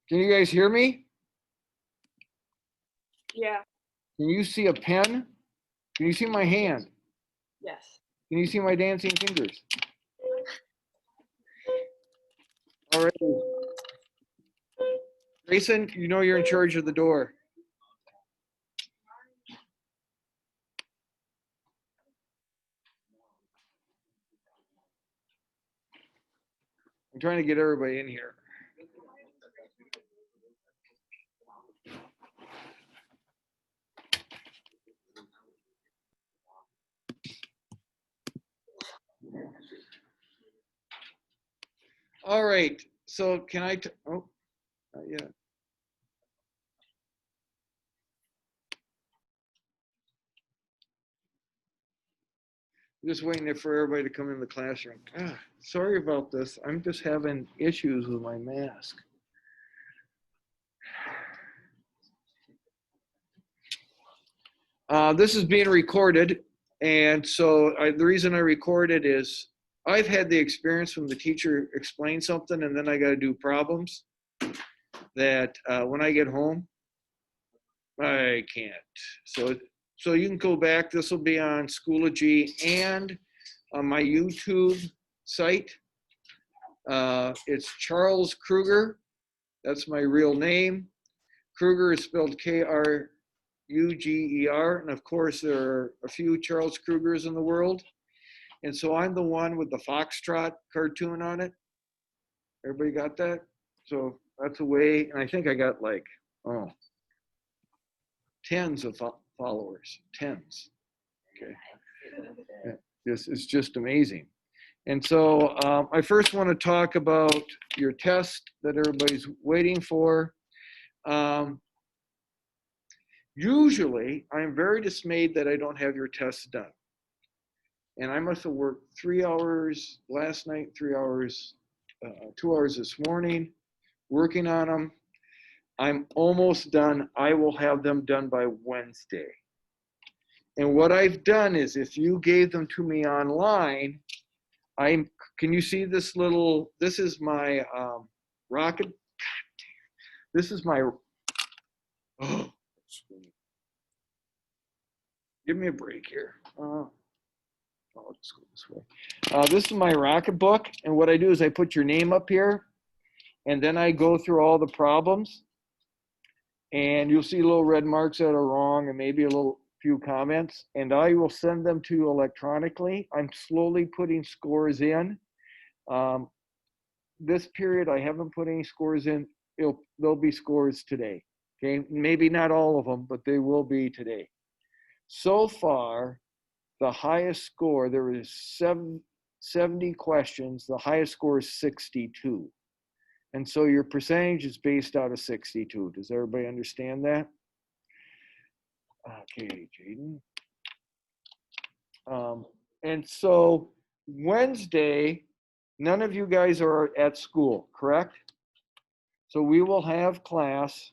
Can you guys hear me? Yeah. Can you see a pen? Can you see my hand? Yes. Can you see my dancing fingers? All right. Grayson, you know you're in charge of the door. I'm trying to get everybody in here. All right, so can I, oh, not yet. I'm just waiting for everybody to come in the classroom. Sorry about this. I'm just having issues with my mask. This is being recorded, and so the reason I record it is I've had the experience when the teacher explains something and then I got to do problems that when I get home, I can't. So you can go back. This will be on Schoology and on my YouTube site. It's Charles Kruger. That's my real name. Kruger is spelled K-R-U-G-E-R. And of course, there are a few Charles Krugers in the world. And so I'm the one with the Foxtrot cartoon on it. Everybody got that? So that's a way. And I think I got like, tens of followers, tens. Okay. Yeah, this is just amazing. And so I first want to talk about your test that everybody's waiting for. Usually, I'm very dismayed that I don't have your tests done. And I must have worked 3 hours last night, 3 hours, 2 hours this morning, working on them. I'm almost done. I will have them done by Wednesday. And what I've done is if you gave them to me online, can you see this little, this is my rocket. This is my, give me a break here. I'll just go this way. This is my rocket book. And what I do is I put your name up here and then I go through all the problems and you'll see little red marks that are wrong and maybe a few comments, and I will send them to you electronically. I'm slowly putting scores in. This period, I haven't put any scores in. There'll be scores today. Okay, maybe not all of them, but they will be today. So far, the highest score, there is 70 questions. The highest score is 62. And so your percentage is based out of 62. Does everybody understand that? Okay, Jaden. And so Wednesday, none of you guys are at school, correct? So we will have class,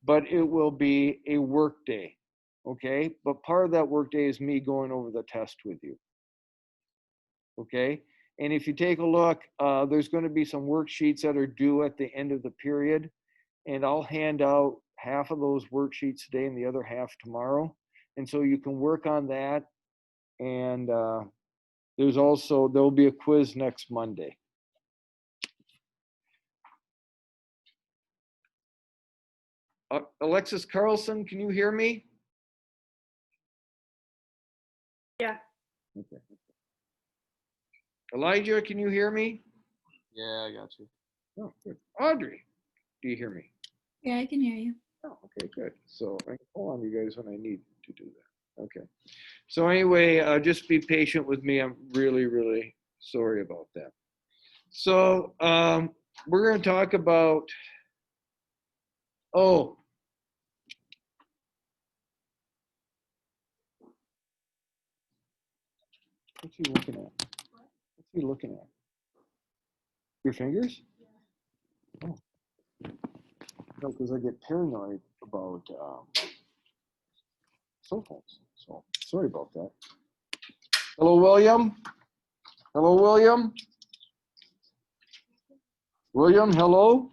but it will be a work day, okay? But part of that work day is me going over the test with you, okay? And if you take a look, there's going to be some worksheets that are due at the end of the period, and I'll hand out half of those worksheets today and the other half tomorrow. And so you can work on that. And there'll be a quiz next Monday. Alexis Carlson, can you hear me? Yeah. Okay. Elijah, can you hear me? Yeah, I got you. Oh, good. Audrey, do you hear me? Yeah, I can hear you. Oh, okay, good. So I can call on you guys when I need to do that. Okay. So anyway, just be patient with me. I'm really, really sorry about that. So we're going to talk about, what's he looking at? What's he looking at? Your fingers? Oh. No, because I get paranoid about cell phones. So sorry about that. Hello, William. Hello, William. William, hello.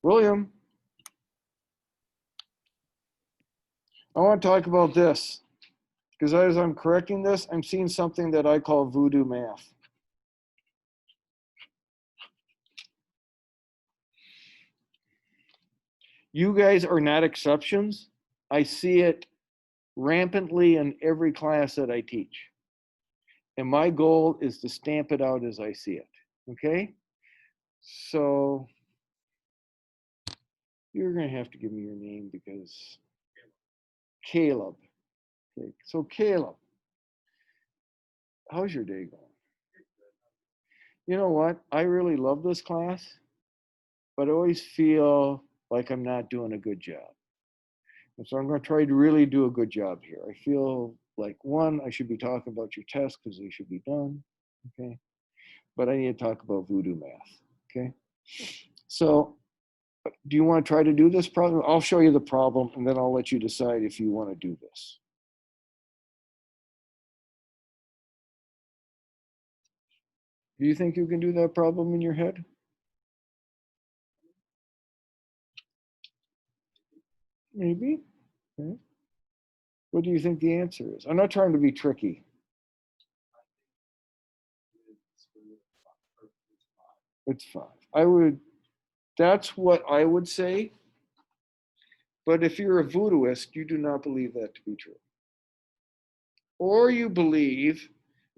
William, I want to talk about this because as I'm correcting this, I'm seeing something that I call voodoo math. You guys are not exceptions. I see it rampantly in every class that I teach. And my goal is to stamp it out as I see it, okay? So you're gonna have to give me your name because Caleb. Okay, so Caleb, how's your day going? You know what? I really love this class, but I always feel like I'm not doing a good job. And so I'm going to try to really do a good job here. I feel like, one, I should be talking about your tests because they should be done, okay? But I need to talk about voodoo math, okay? So do you want to try to do this problem? I'll show you the problem, and then I'll let you decide if you want to do this. Do you think you can do that problem in your head? Maybe. Okay. What do you think the answer is? I'm not trying to be tricky. It's 5. That's what I would say. But if you're a voodooist, you do not believe that to be true. Or you believe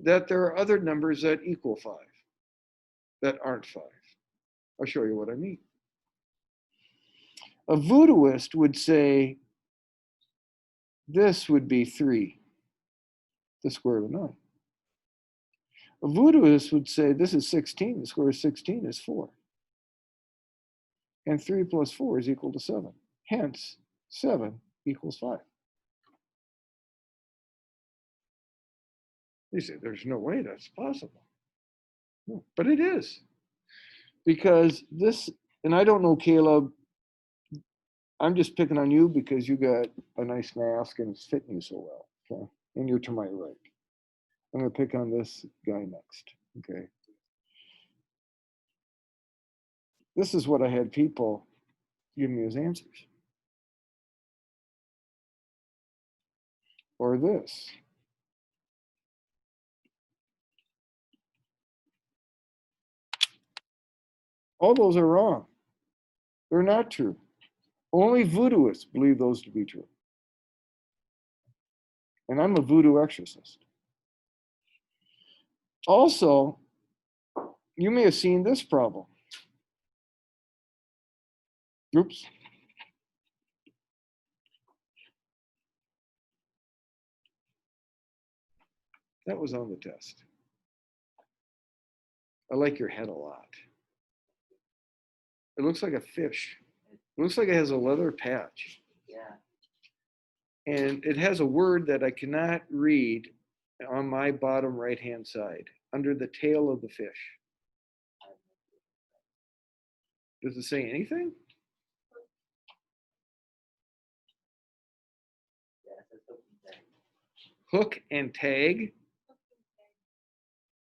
that there are other numbers that equal 5 that aren't 5. I'll show you what I mean. A voodooist would say this would be 3, the square root of 9. A voodooist would say this is 16, the square root of 16 is 4. And 3 plus 4 is equal to 7. Hence, 7 equals 5. You say, there's no way that's possible. No, but it is. Because this, and I don't know, Caleb, I'm just picking on you because you got a nice mask and it's fitting you so well, okay? And you're to my right. I'm gonna pick on this guy next, okay? This is what I had people give me as answers. Or this. All those are wrong. They're not true. Only voodooists believe those to be true. And I'm a voodoo exorcist. Also, you may have seen this problem. Oops. That was on the test. I like your head a lot. It looks like a fish. It looks like it has a leather patch. Yeah. And it has a word that I cannot read on my bottom right-hand side, under the tail of the fish. Does it say anything? Hook and tag?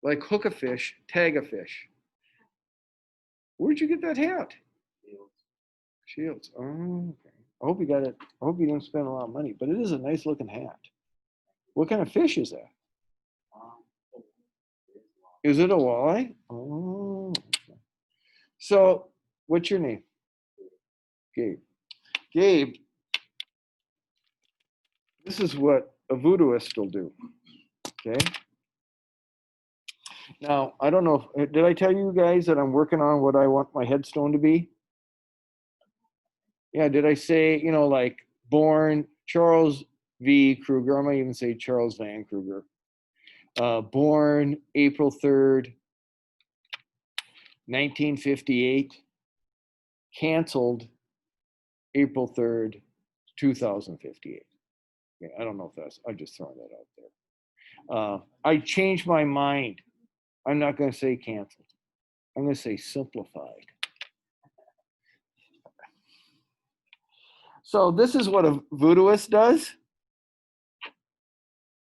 Like hook a fish, tag a fish. Where'd you get that hat? Shields. Oh, okay. I hope you got it. I hope you didn't spend a lot of money, but it is a nice looking hat. What kind of fish is that? Is it a walleye? Oh. Okay. So, what's your name? Gabe. Gabe, this is what a voodooist will do. Okay. Now, I don't know, did I tell you guys that I'm working on what I want my headstone to be? Yeah, did I say, you know, like born Charles V. Kruger, I might even say Charles Van Kruger. Born April 3rd, 1958, canceled April 3rd, 2058. Okay, I don't know if that's, I'm just throwing that out there. I changed my mind. I'm not going to say canceled. I'm going to say simplified. So this is what a voodooist does.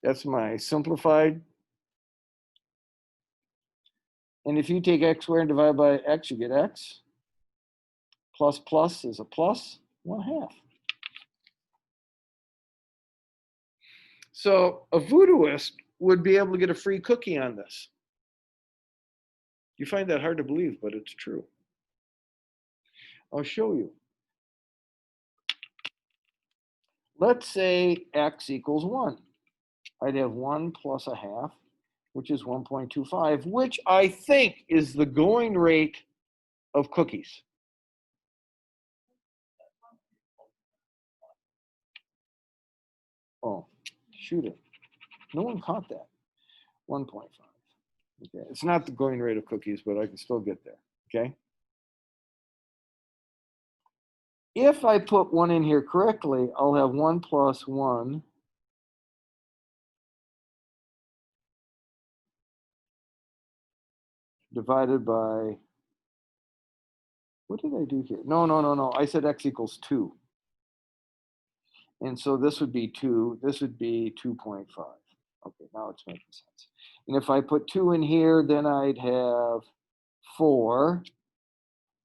That's my simplified. And if you take x squared and divide by x, you get x Plus plus is a plus 1/2. So a voodooist would be able to get a free cookie on this. You find that hard to believe, but it's true. I'll show you. Let's say x equals 1. I'd have 1 plus 1/2, which is 1.25, which I think is the going rate of cookies. Oh, shoot it. No one caught that. 1.5. Okay, it's not the going rate of cookies, but I can still get there, okay? If I put 1 in here correctly, I'll have 1 plus 1 divided by, what did I do here? No. I said x equals 2. And so this would be 2. This would be 2.5. Okay, now it's making sense. And if I put 2 in here, then I'd have 4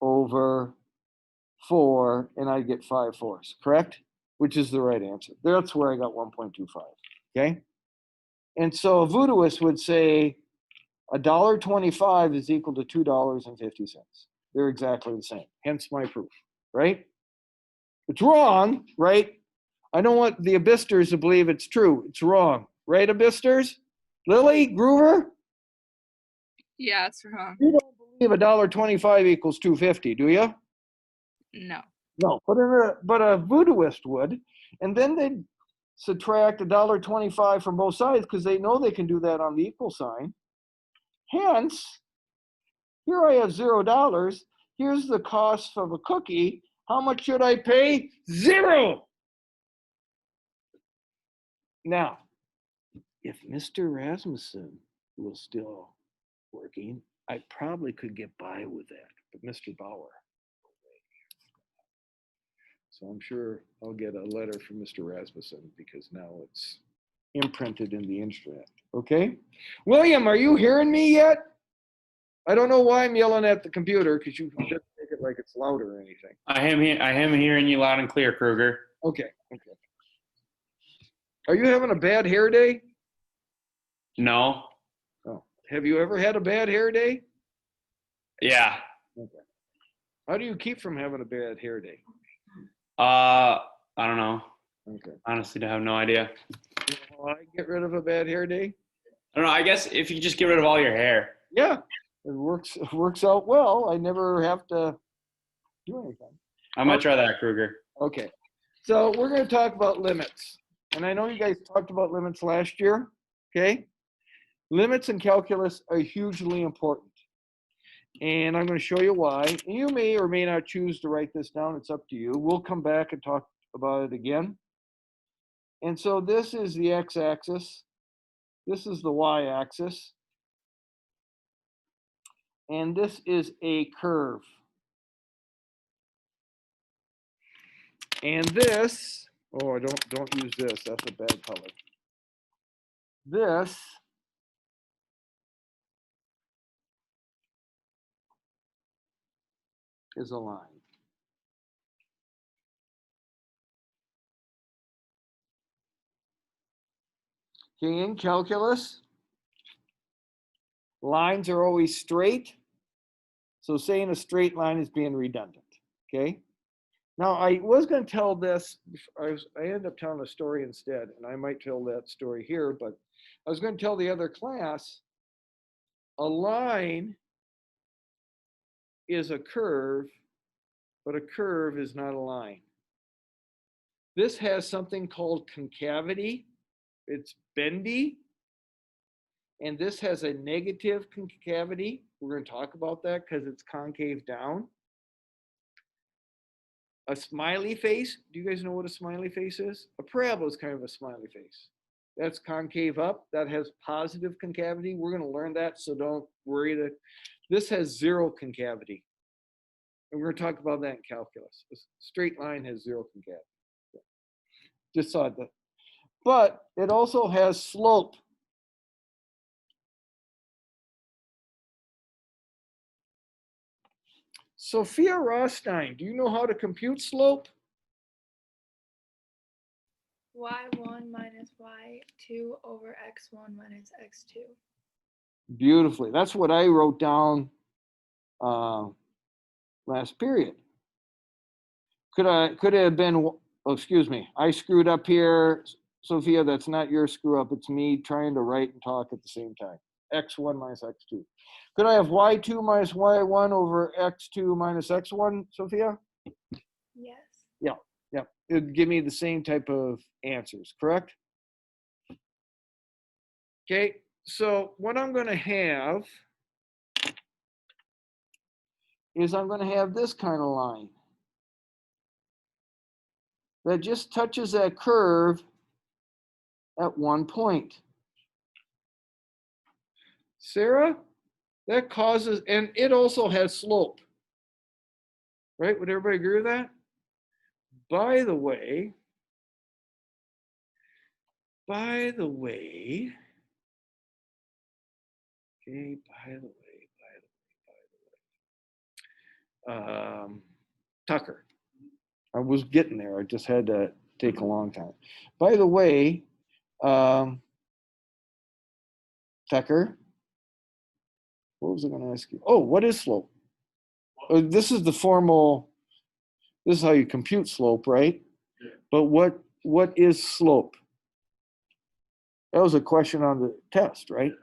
over 4, and I'd get 5/4, correct? Which is the right answer. That's where I got 1.25, okay? And so a voodooist would say $1.25 is equal to $2.50. They're exactly the same, hence my proof, right? It's wrong, right? I don't want the abyssers to believe it's true. It's wrong, right, abyssers? Lily, Groover? Yeah, it's wrong. You don't believe $1.25 equals 250, do you? No. No, but a voodooist would, and then they'd subtract $1.25 from both sides because they know they can do that on the equal sign. Hence, here I have $0. Here's the cost of a cookie. How much should I pay? 0. Now, if Mr. Rasmussen was still working, I probably could get by with that. But Mr. Bauer, so I'm sure I'll get a letter from Mr. Rasmussen because now it's imprinted in the instrument. Okay? William, are you hearing me yet? I don't know why I'm yelling at the computer because you just make it like it's loud or anything. I am hearing you loud and clear, Kruger. Okay. Are you having a bad hair day? No. Oh. Have you ever had a bad hair day? Yeah. Okay. How do you keep from having a bad hair day? I don't know. Okay. Honestly, I have no idea. You know how I get rid of a bad hair day? I don't know. I guess if you just get rid of all your hair. Yeah, it works out well. I never have to do anything. I'd much rather that, Kruger. Okay, so we're going to talk about limits. And I know you guys talked about limits last year, okay? Limits in calculus are hugely important. And I'm going to show you why. You may or may not choose to write this down. It's up to you. We'll come back and talk about it again. And so this is the x-axis. This is the y-axis. And this is a curve. And this, oh, don't use this. That's a bad color. This is a line. Okay, in calculus, lines are always straight. So saying a straight line is being redundant, okay? Now, I was going to tell this, I ended up telling a story instead, and I might tell that story here, but I was going to tell the other class, a line is a curve, but a curve is not a line. This has something called concavity. It's bendy. And this has a negative concavity. We're going to talk about that because it's concave down. A smiley face. Do you guys know what a smiley face is? A parabola is kind of a smiley face. That's concave up. That has positive concavity. We're going to learn that, so don't worry. That this has 0 concavity. And we're going to talk about that in calculus. A straight line has 0 concavity. Just saw that. But it also has slope. Sophia Rostein, do you know how to compute slope? y1 minus y2 over x1 minus x2. Beautifully. That's what I wrote down last period. Could it have been, oh, excuse me, I screwed up here. Sophia, that's not your screw up. It's me trying to write and talk at the same time. X1 minus x2. Could I have y2 minus y1 over x2 minus x1, Sophia? Yes. Yeah, it'd give me the same type of answers, correct? Okay, so what I'm going to have is I'm going to have this kind of line that just touches that curve at one point. Sarah, that causes, and it also has slope, right? Would everybody agree with that? By the way, okay, Tucker, I was getting there. I just had to take a long time. By the way, Tucker, what was I going to ask you? Oh, what is slope? This is the formal, this is how you compute slope, right? Yeah. But what is slope? That was a question on the test, right?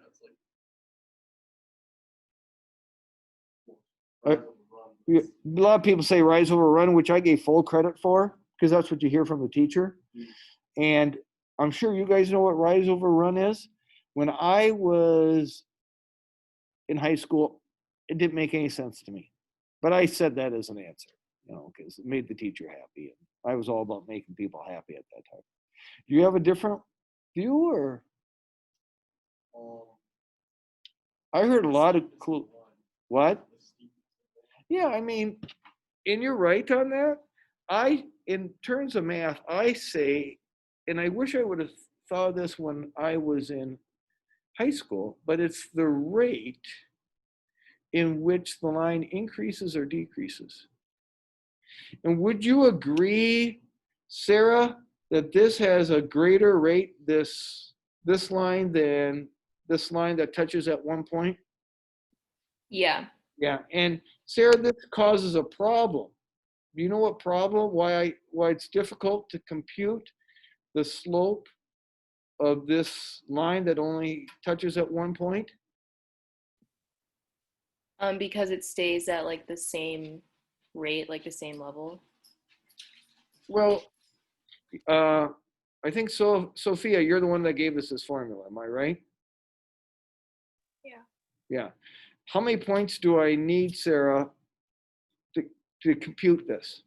A lot of people say rise over run, which I gave full credit for, because that's what you hear from the teacher. And I'm sure you guys know what rise over run is. When I was in high school, it didn't make any sense to me. But I said that as an answer, because it made the teacher happy. And I was all about making people happy at that time. Do you have a different view, or? I heard a lot of cool. What? Yeah, I mean, and you're right on that. In terms of math, I say, and I wish I would have thought of this when I was in high school, but it's the rate in which the line increases or decreases. And would you agree, Sarah, that this has a greater rate, this line, than this line that touches at one point? Yeah. Yeah, and Sarah, this causes a problem. Do you know what problem? Why it's difficult to compute the slope of this line that only touches at one point? Because it stays at like the same rate, like the same level. Well, I think so. Sophia, you're the one that gave us this formula. Am I right? Yeah. Yeah. How many points do I need, Sarah, to compute this?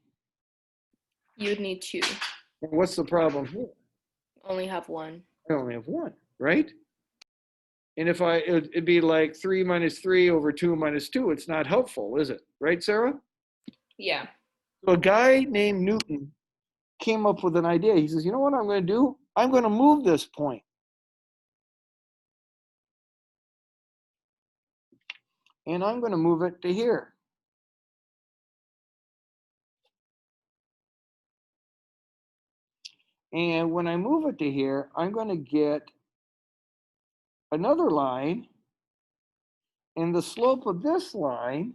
You would need 2. And what's the problem here? Only have 1. I only have 1, right? And if it'd be like 3 minus 3 over 2 minus 2. It's not helpful, is it? Right, Sarah? Yeah. So a guy named Newton came up with an idea. He says, you know what I'm going to do? I'm going to move this point. And I'm going to move it to here. And when I move it to here, I'm going to get another line. And the slope of this line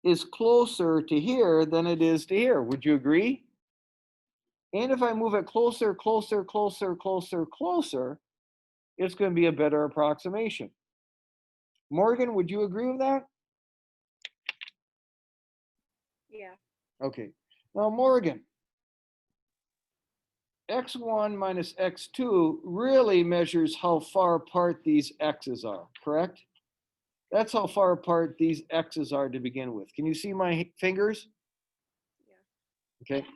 is closer to here than it is to here. Would you agree? And if I move it closer, closer, closer, closer, closer, it's going to be a better approximation. Morgan, would you agree with that? Yeah. Okay. Now, Morgan, x1 minus x2 really measures how far apart these x's are, correct? That's how far apart these x's are to begin with. Can you see my fingers? Yeah. Okay.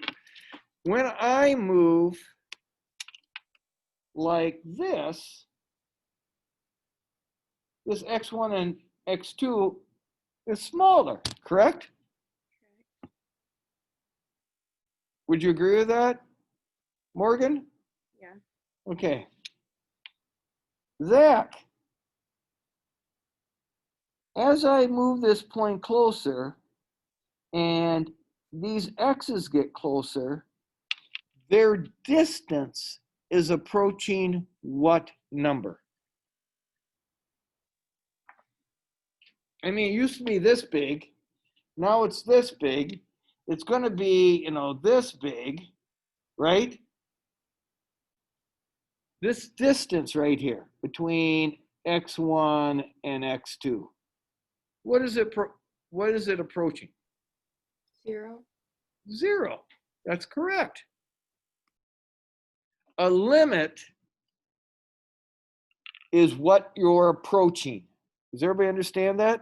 When I move like this x1 and x2 is smaller, correct? Would you agree with that, Morgan? Yeah. Okay. Zach, as I move this point closer and these x's get closer, their distance is approaching what number? I mean, it used to be this big. Now it's this big. It's going to be, you know, this big, right? This distance right here between x1 and x2. What is it approaching? 0. 0. That's correct. A limit is what you're approaching. Does everybody understand that?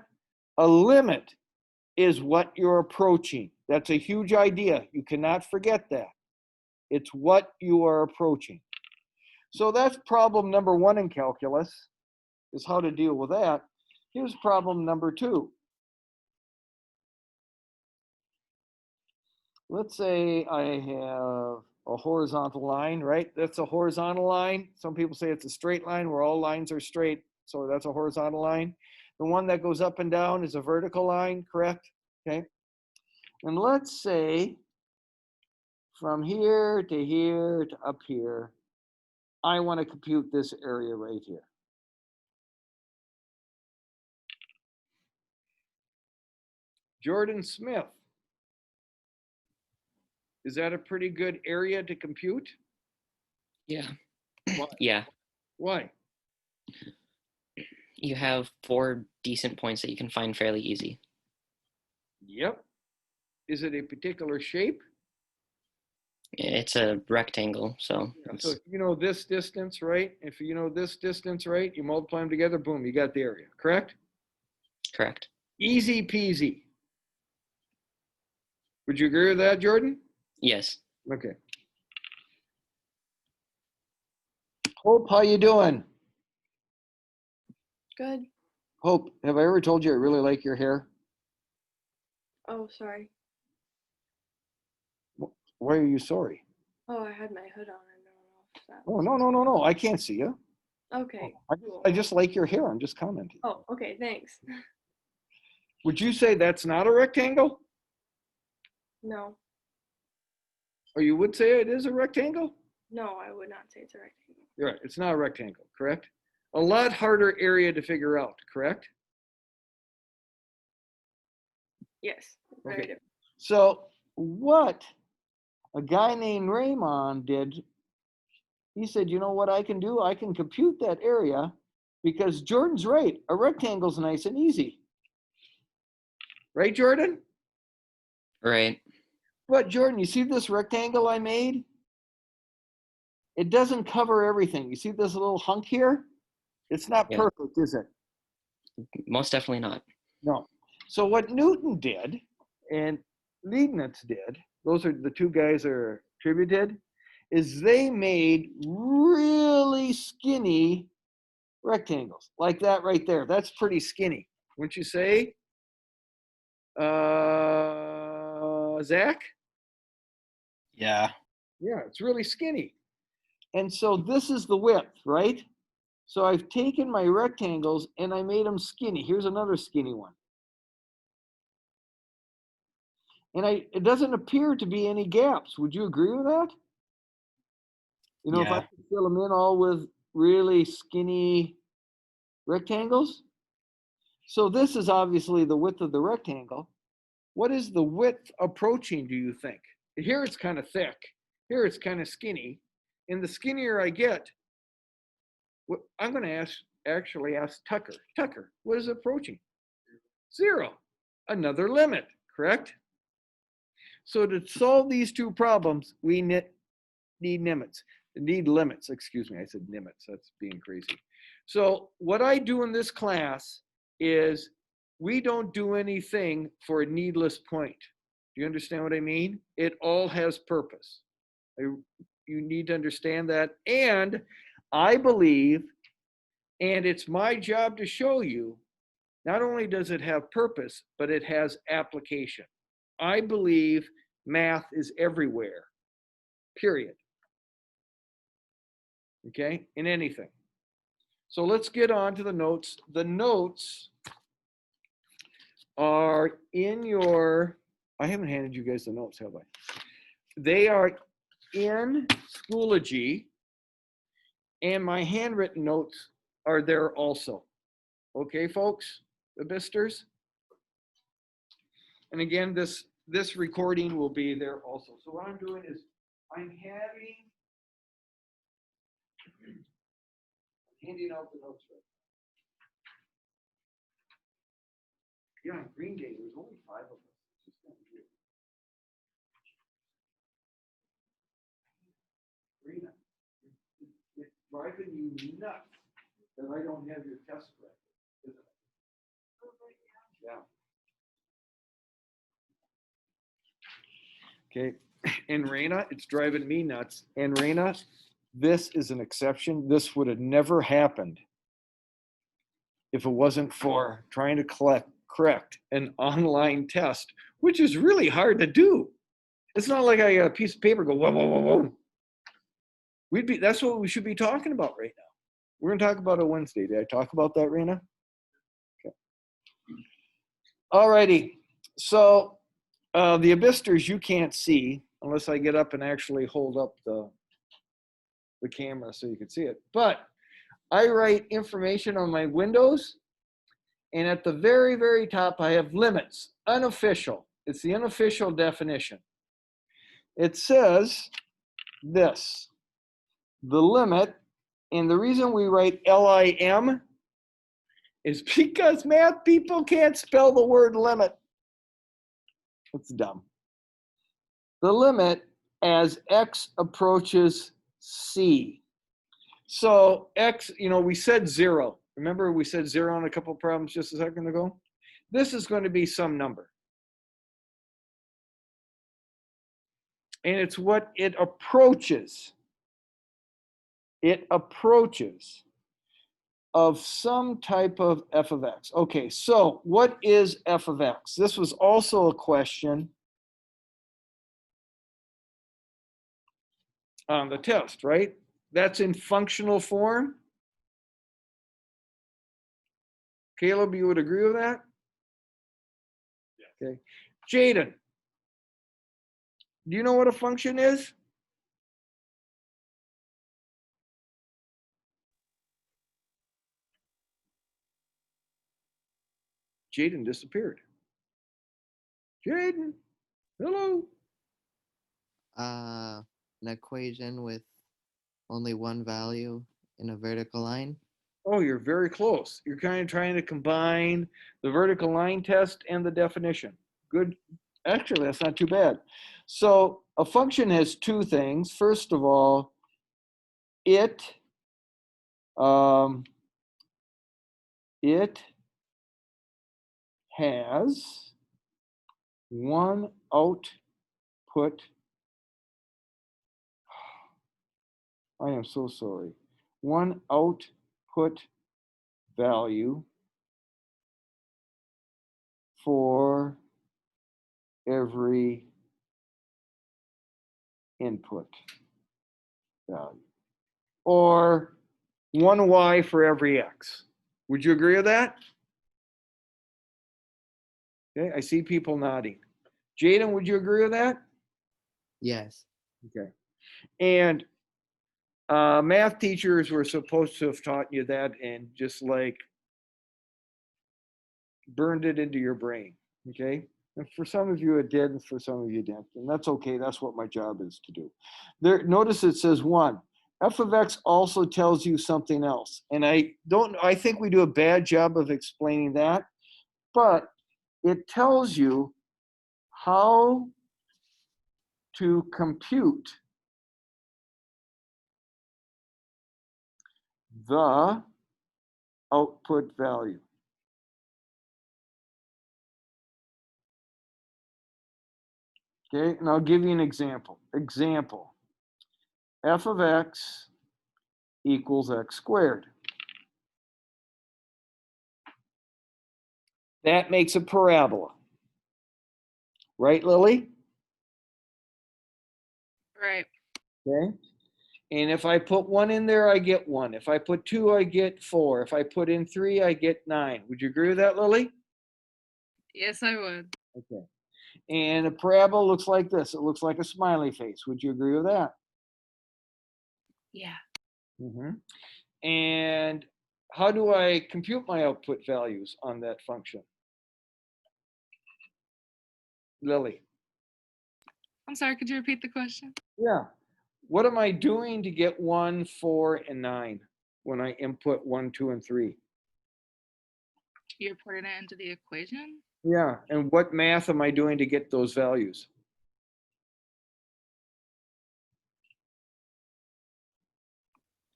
A limit is what you're approaching. That's a huge idea. You cannot forget that. It's what you are approaching. So that's problem number 1 in calculus, is how to deal with that. Here's problem number 2. Let's say I have a horizontal line, right? That's a horizontal line. Some people say it's a straight line where all lines are straight. So that's a horizontal line. The one that goes up and down is a vertical line, correct? Okay. And let's say from here to up here, I want to compute this area right here. Jordan Smith, is that a pretty good area to compute? Yeah. Why? Yeah. Why? You have 4 decent points that you can find fairly easy. Yep. Is it a particular shape? It's a rectangle, so So if you know this distance, right? If you know this distance, right, you multiply them together, boom, you got the area, correct? correct. Easy peasy. Would you agree with that, Jordan? Yes. Okay. Hope, how you doing? Good. Hope, have I ever told you I really like your hair? Oh, sorry. Why are you sorry? Oh, I had my hood on. I don't know if that Oh, was... no. I can't see you. Okay. I just like your hair. I'm just commenting. Oh, okay. Thanks. Would you say that's not a rectangle? No. Or you would say it is a rectangle? No, I would not say it's a rectangle. You're right. It's not a rectangle, correct? A lot harder area to figure out, correct? Yes. Very Okay. different. So what a guy named Raymond did, he said, you know what I can do? I can compute that area because Jordan's right. A rectangle's nice and easy. Right, Jordan? Right. But Jordan, you see this rectangle I made? It doesn't cover everything. You see this little hunk here? It's not Yeah. perfect, is it? Most definitely not. No. So what Newton did and Leibniz did, those are the two guys that are attributed, is they made really skinny rectangles like that right there. That's pretty skinny, wouldn't you say? Zach? Yeah. Yeah, it's really skinny. And so this is the width, right? So I've taken my rectangles and I made them skinny. Here's another skinny one. And it doesn't appear to be any gaps. Would you agree with that? You know, if I Yeah. could fill them in all with really skinny rectangles. So this is obviously the width of the rectangle. What is the width approaching, do you think? Here it's kind of thick. Here it's kind of skinny. And the skinnier I get, I'm going to actually ask Tucker. Tucker, what is it approaching? 0. Another limit, correct? So to solve these two problems, we need limits. Need limits, excuse me. I said limits. That's being crazy. So what I do in this class is we don't do anything for a needless point. Do you understand what I mean? It all has purpose. You need to understand that. And I believe, and it's my job to show you, not only does it have purpose, but it has application. I believe math is everywhere, period. Okay, in anything. So let's get on to the notes. The notes are in your, I haven't handed you guys the notes, have I? They are in Schoology, and my handwritten notes are there also. Okay, folks, the Bisters? And again, this recording will be there also. So what I'm doing is I'm handing out the notes right now. Yeah, on Green Day, there's only 5 of us. It's just kind of weird. Rena, it's driving you nuts that I don't have your test corrected, isn't it? Yeah. Okay, and Raina, it's driving me nuts. And Raina, this is an exception. This would have never happened if it wasn't for trying to correct an online test, which is really hard to do. It's not like I got a piece of paper go, whoa, whoa, whoa, whoa. That's what we should be talking about right now. We're gonna talk about it Wednesday. Did I talk about that, Raina? Okay. All righty, so the Abysters you can't see unless I get up and actually hold up the camera so you can see it. But I write information on my windows, and at the very, very top, I have limits, unofficial. It's the unofficial definition. It says this, the limit, and the reason we write LIM is because math people can't spell the word limit. It's dumb. The limit as x approaches c. So x, we said 0. Remember we said 0 on a couple problems just a second ago? This is going to be some number. And it's what it approaches. It approaches of some type of f of x. Okay, so what is f of x? This was also a question on the test, right? That's in functional form. Caleb, you would agree with that? Yeah. Okay. Jaden, do you know what a function is? Jaden disappeared. Jaden, hello. An equation with only one value in a vertical line. Oh, you're very close. You're kind of trying to combine the vertical line test and the definition. Good. Actually, that's not too bad. So a function has 2 things. First of all, it has one output. I am so sorry. One output value for every input value, or 1y for every x. Would you agree with that? Okay, I see people nodding. Jaden, would you agree with that? Yes. Okay. And math teachers were supposed to have taught you that and just like burned it into your brain, okay? And for some of you it did, and for some of you it didn't, and that's okay. That's what my job is to do. There, notice it says 1. F of x also tells you something else, and I think we do a bad job of explaining that, but it tells you how to compute the output value. Okay, and I'll give you an example. Example, f of x equals x squared. That makes a parabola. Right, Lily? Right. Okay. And if I put 1 in there, I get 1. If I put 2, I get 4. If I put in 3, I get 9. Would you agree with that, Lily? Yes, I would. Okay. And a parabola looks like this. It looks like a smiley face. Would you agree with that? Yeah. And how do I compute my output values on that function? Lily. I'm sorry, could you repeat the question? Yeah. What am I doing to get 1, 4, and 9 when I input 1, 2, and 3? You're putting it into the equation? Yeah. And what math am I doing to get those values?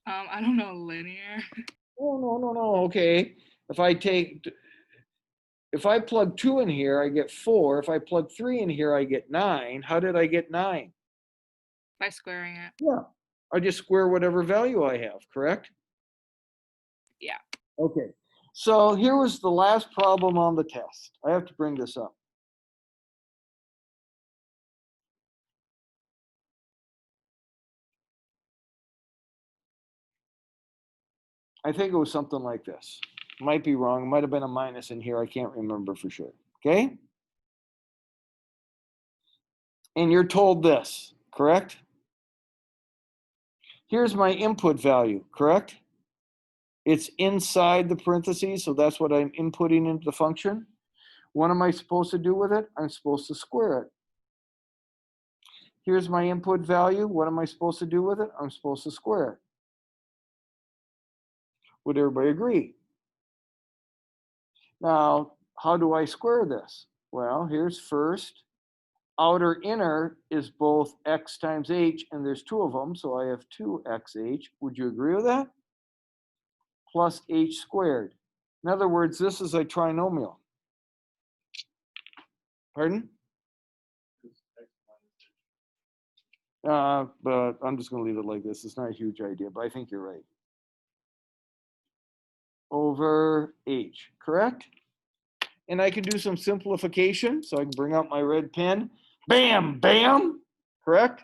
I don't know, linear. Oh, no. Okay. If I plug 2 in here, I get 4. If I plug 3 in here, I get 9. How did I get 9? By squaring it. Yeah. I just square whatever value I have, correct? Yeah. Okay. So here was the last problem on the test. I have to bring this up. I think it was something like this. Might be wrong. It might have been a minus in here. I can't remember for sure. Okay? And you're told this, correct? Here's my input value, correct? It's inside the parentheses, so that's what I'm inputting into the function. What am I supposed to do with it? I'm supposed to square it. Here's my input value. What am I supposed to do with it? I'm supposed to square it. Would everybody agree? Now, how do I square this? Well, here's first. Outer inner is both x times h, and there's 2 of them, so I have 2xh. Would you agree with that? Plus h squared. In other words, this is a trinomial. Pardon? But I'm just going to leave it like this. It's not a huge idea, but I think you're right. Over h, correct? And I can do some simplification, so I can bring out my red pen. Bam, bam, correct?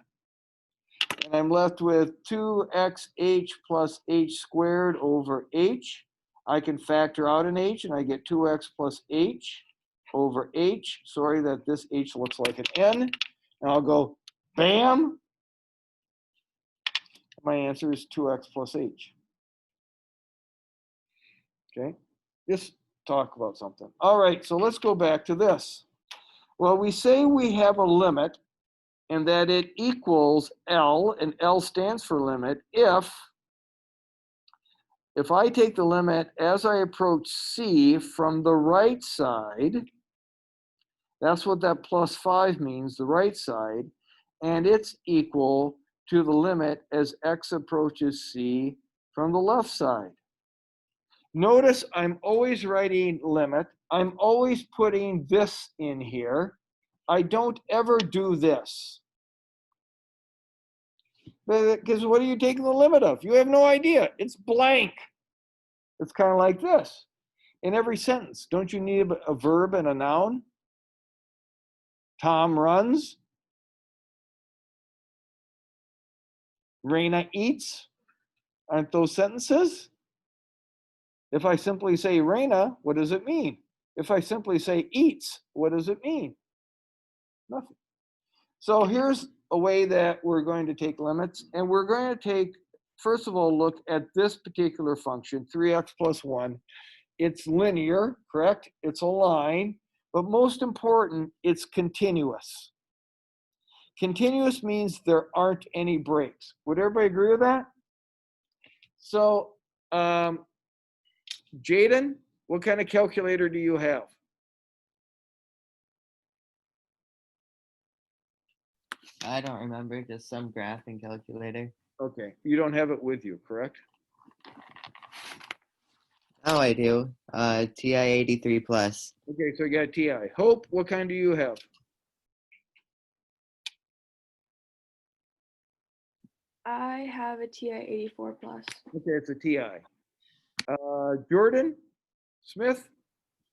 And I'm left with 2xh plus h squared over h. I can factor out an h, and I get 2x plus h over h. Sorry that this h looks like an n. And I'll go bam. My answer is 2x plus h. Okay, just talk about something. All right, so let's go back to this. Well, we say we have a limit and that it equals L, and L stands for limit, if I take the limit as I approach C from the right side, that's what that plus 5 means, the right side, and it's equal to the limit as x approaches C from the left side. Notice I'm always writing limit. I'm always putting this in here. I don't ever do this. Because what are you taking the limit of? You have no idea. It's blank. It's kind of like this. In every sentence, don't you need a verb and a noun? Tom runs. Raina eats. Aren't those sentences? If I simply say Raina, what does it mean? If I simply say eats, what does it mean? Nothing. So here's a way that we're going to take limits, and we're going to take, first of all, look at this particular function, 3x plus 1. It's linear, correct? It's a line, but most important, it's continuous. Continuous means there aren't any breaks. Would everybody agree with that? So, Jaden, what kind of calculator do you have? I don't remember, just some graphing calculator. Okay, you don't have it with you, correct? Oh, I do. TI 83 plus. Okay, so you got TI. Hope, what kind do you have? I have a TI 84 plus. Okay, it's a TI. Jordan, Smith,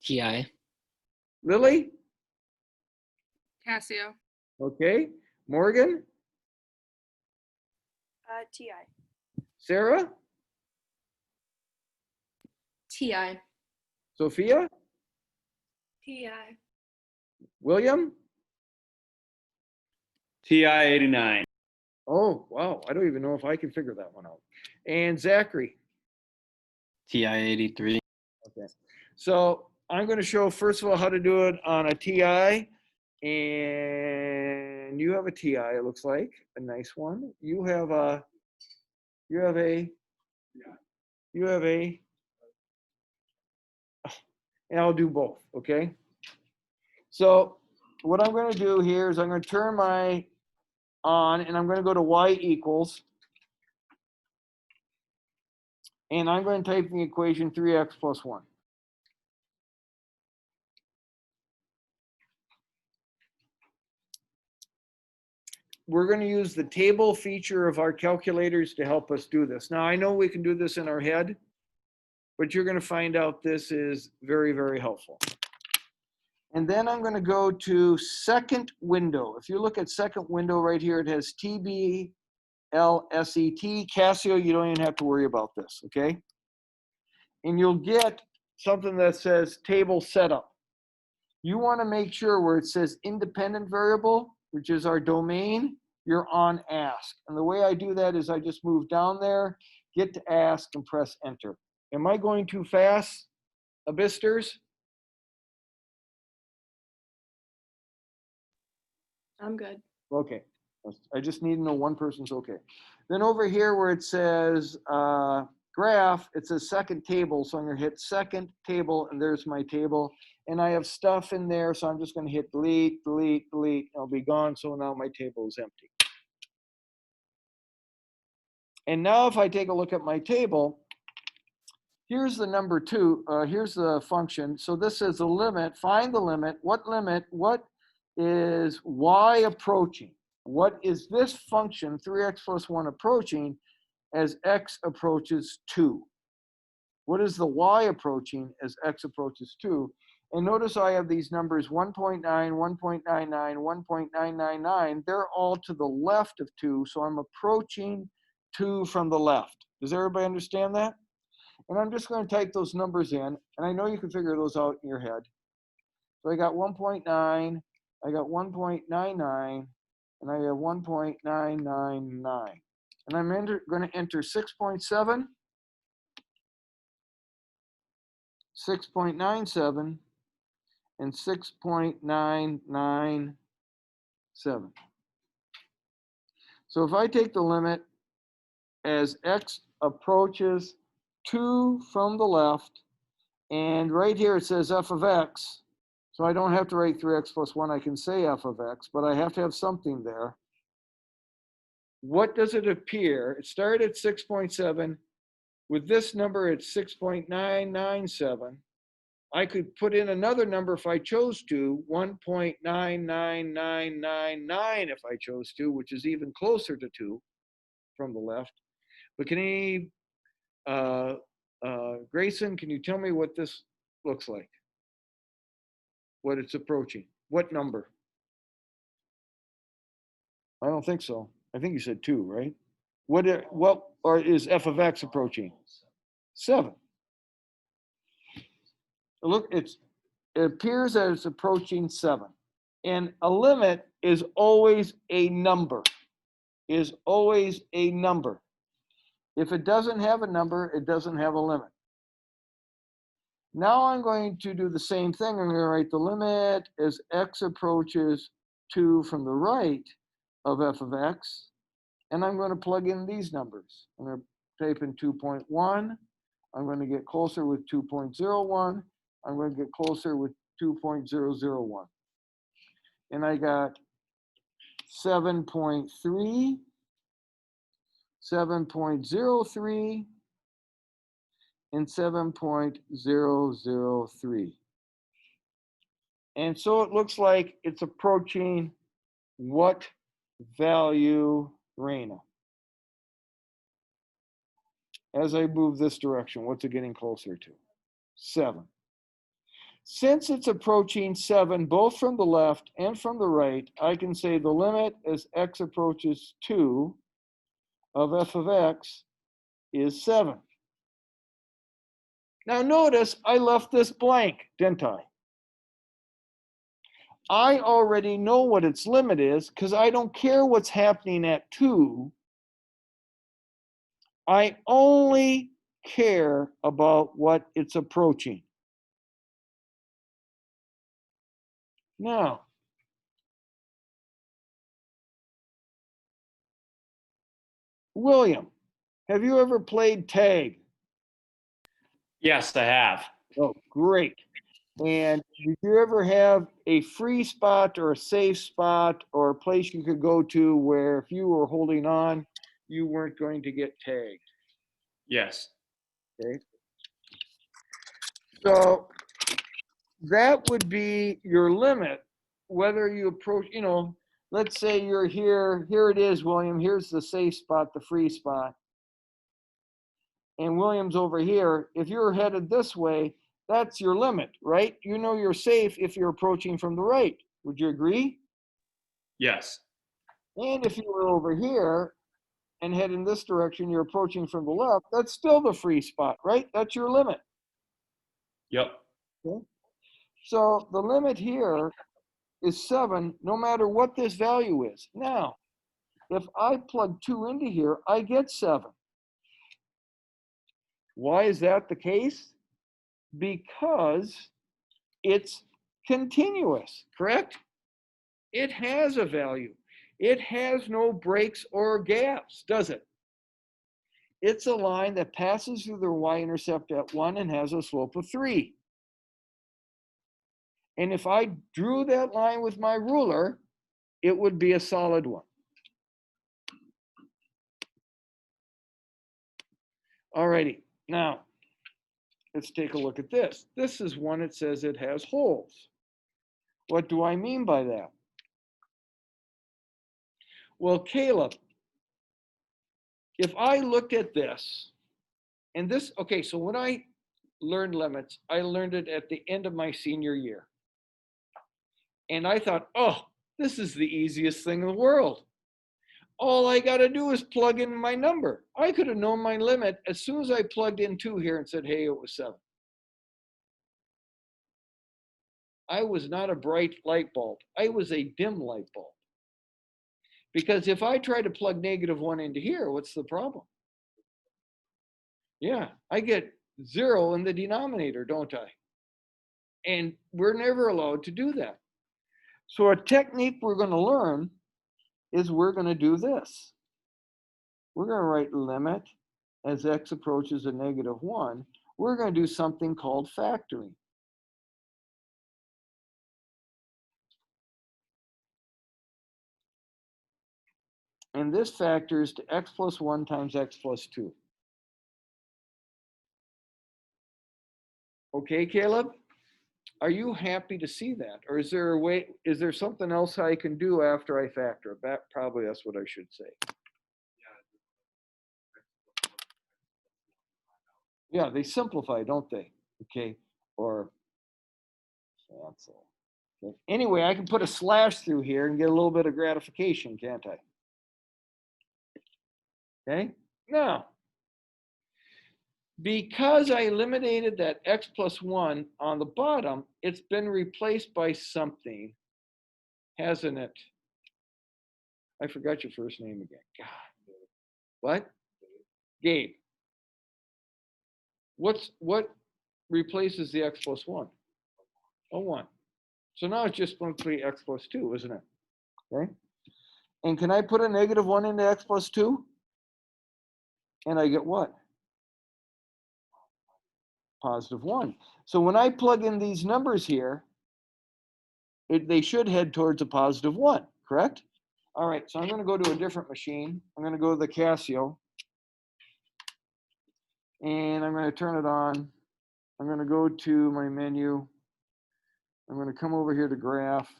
TI. Lily, Casio. okay. Morgan, TI. Sarah, TI. Sophia, TI. William? TI 89. Oh, wow. I don't even know if I can figure that one out. And Zachary? TI 83. Okay. So I'm going to show, first of all, how to do it on a TI. And you have a TI, it looks like. A nice one. You have a, and I'll do both, okay? So what I'm going to do here is I'm going to turn my on, and I'm going to go to y equals. And I'm going to type in the equation 3x plus 1. We're going to use the table feature of our calculators to help us do this. Now, I know we can do this in our head, but you're going to find out this is very, very helpful. And then I'm going to go to second window. If you look at second window right here, it has TBLSET. Casio, you don't even have to worry about this, okay? And you'll get something that says table setup. You want to make sure where it says independent variable, which is our domain, you're on ask. And the way I do that is I just move down there, get to ask, and press enter. Am I going too fast, Abyssers? I'm good. Okay. I just need to know one person's okay. Then over here where it says graph, it says second table. So I'm going to hit second table, and there's my table. And I have stuff in there, so I'm just going to hit delete, delete, delete. It'll be gone, so now my table is empty. And now if I take a look at my table, here's the number 2. Here's the function. So this is the limit. Find the limit. What limit? What is y approaching? What is this function, 3x plus 1, approaching as x approaches 2? What is the y approaching as x approaches 2? And notice I have these numbers 1.9, 1.99, 1.999. They're all to the left of 2, so I'm approaching 2 from the left. Does everybody understand that? And I'm just going to type those numbers in, and I know you can figure those out in your head. So I got 1.9, I got 1.99, and I have 1.999. And I'm going to enter 6.7, 6.97, and 6.997. So if I take the limit as x approaches 2 from the left, and right here it says f of x, so I don't have to write 3x plus 1, I can say f of x, but I have to have something there. What does it appear? It started at 6.7. With this number, it's 6.997. I could put in another number if I chose to, 1.99999 if I chose to, which is even closer to 2 from the left. But can any, Grayson, can you tell me what this looks like? What it's approaching? What number? I don't think so. I think you said 2, right? What is f of x approaching? 7. Look, it appears that it's approaching 7. And a limit is always a number, is always a number. If it doesn't have a number, it doesn't have a limit. Now I'm going to do the same thing. I'm going to write the limit as x approaches 2 from the right of f of x. And I'm going to plug in these numbers. I'm going to type in 2.1. I'm going to get closer with 2.01. I'm going to get closer with 2.001. And I got 7.3, 7.03, and 7.003. And so it looks like it's approaching what value, Raina? As I move this direction, what's it getting closer to? 7. Since it's approaching 7, both from the left and from the right, I can say the limit as x approaches 2 of f of x is 7. Now notice I left this blank, didn't I? I already know what its limit is because I don't care what's happening at 2. I only care about what it's approaching. Now, William, have you ever played tag? Yes, I have. Oh, great. And did you ever have a free spot or a safe spot or a place you could go to where if you were holding on, you weren't going to get tagged? Yes. Okay. So that would be your limit, whether you approach, let's say you're here, here it is, William, here's the safe spot, the free spot. And William's over here. If you're headed this way, that's your limit, right? You know you're safe if you're approaching from the right. Would you agree? Yes. And if you were over here and head in this direction, you're approaching from the left, that's still the free spot, right? That's your limit. Yep. Okay? So the limit here is 7, no matter what this value is. Now, if I plug 2 into here, I get 7. Why is that the case? Because it's continuous, correct? It has a value. It has no breaks or gaps, does it? It's a line that passes through the y-intercept at 1 and has a slope of 3. And if I drew that line with my ruler, it would be a solid one. Alrighty, now let's take a look at this. This is one that says it has holes. What do I mean by that? Well, Caleb, if I looked at this, and this, okay, so when I learned limits, I learned it at the end of my senior year. And I thought, oh, this is the easiest thing in the world. All I got to do is plug in my number. I could have known my limit as soon as I plugged in 2 here and said, hey, it was 7. I was not a bright light bulb. I was a dim light bulb. Because if I try to plug -1 into here, what's the problem? Yeah, I get 0 in the denominator, don't I? And we're never allowed to do that. So a technique we're going to learn is we're going to do this. We're going to write limit as x approaches a -1. We're going to do something called factoring. And this factors to x plus 1 times x plus 2. Okay, Caleb? Are you happy to see that? Or is there a way, is there something else I can do after I factor? Probably that's what I should say. Yeah, they simplify, don't they? Okay, or cancel. Okay. Anyway, I can put a slash through here and get a little bit of gratification, can't I? Okay, now, because I eliminated that x plus 1 on the bottom, it's been replaced by something, hasn't it? I forgot your first name again. God. What? Gabe. What replaces the x plus 1? A 1. So now it's just simply x plus 2, isn't it? Okay. And can I put a -1 into x plus 2? And I get what? +1. So when I plug in these numbers here, they should head towards a +1, correct? All right, so I'm going to go to a different machine. I'm going to go to the Casio. And I'm going to turn it on. I'm going to go to my menu. I'm going to come over here to graph.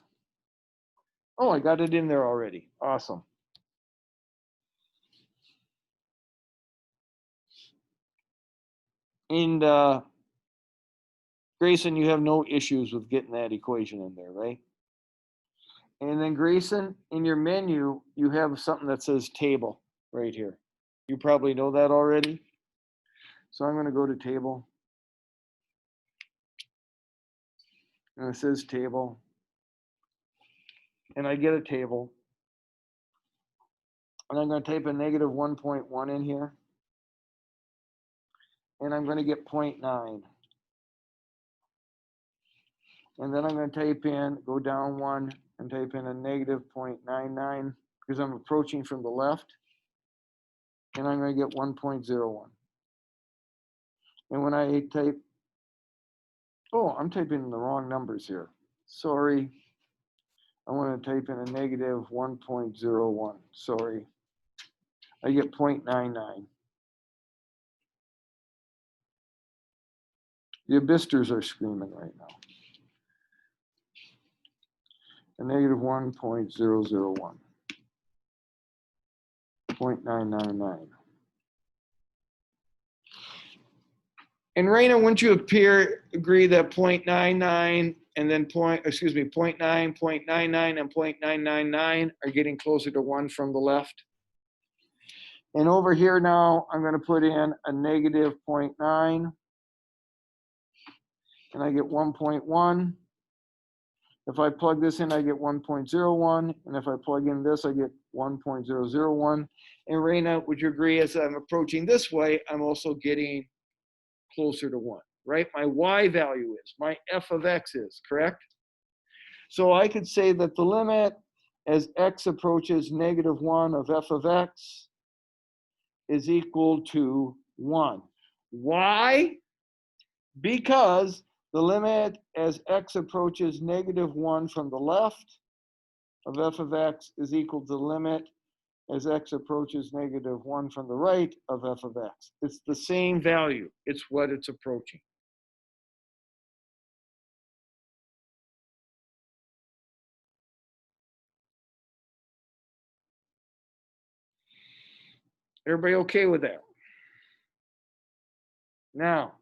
Oh, I got it in there already. Awesome. And Grayson, you have no issues with getting that equation in there, right? And then Grayson, in your menu, you have something that says table right here. You probably know that already. So I'm going to go to table. And it says table. and I get a table. And I'm going to type a negative 1.1 in here. And I'm going to get 0.9. And then I'm going to type in, go down one, and type in a negative 0.99 because I'm approaching from the left. And I'm going to get 1.01. And when I type, oh, I'm typing the wrong numbers here. Sorry. I want to type in a negative 1.01. Sorry. I get 0.99. The abyssers are screaming right now. A negative 1.001. 0.999. And Raina, wouldn't you agree that 0.99 and then 0.9, 0.99, and 0.999 are getting closer to 1 from the left? And over here now, I'm going to put in a negative 0.9, and I get 1.1. If I plug this in, I get 1.01, and if I plug in this, I get 1.001. And Raina, would you agree as I'm approaching this way, I'm also getting closer to 1, right? My y value is, my f of x is, correct? So I could say that the limit as x approaches negative 1 of f of x is equal to 1. Why? Because the limit as x approaches negative 1 from the left of f of x is equal to the limit as x approaches negative 1 from the right of f of x. It's the same value. It's what it's approaching. Everybody okay with that? Now,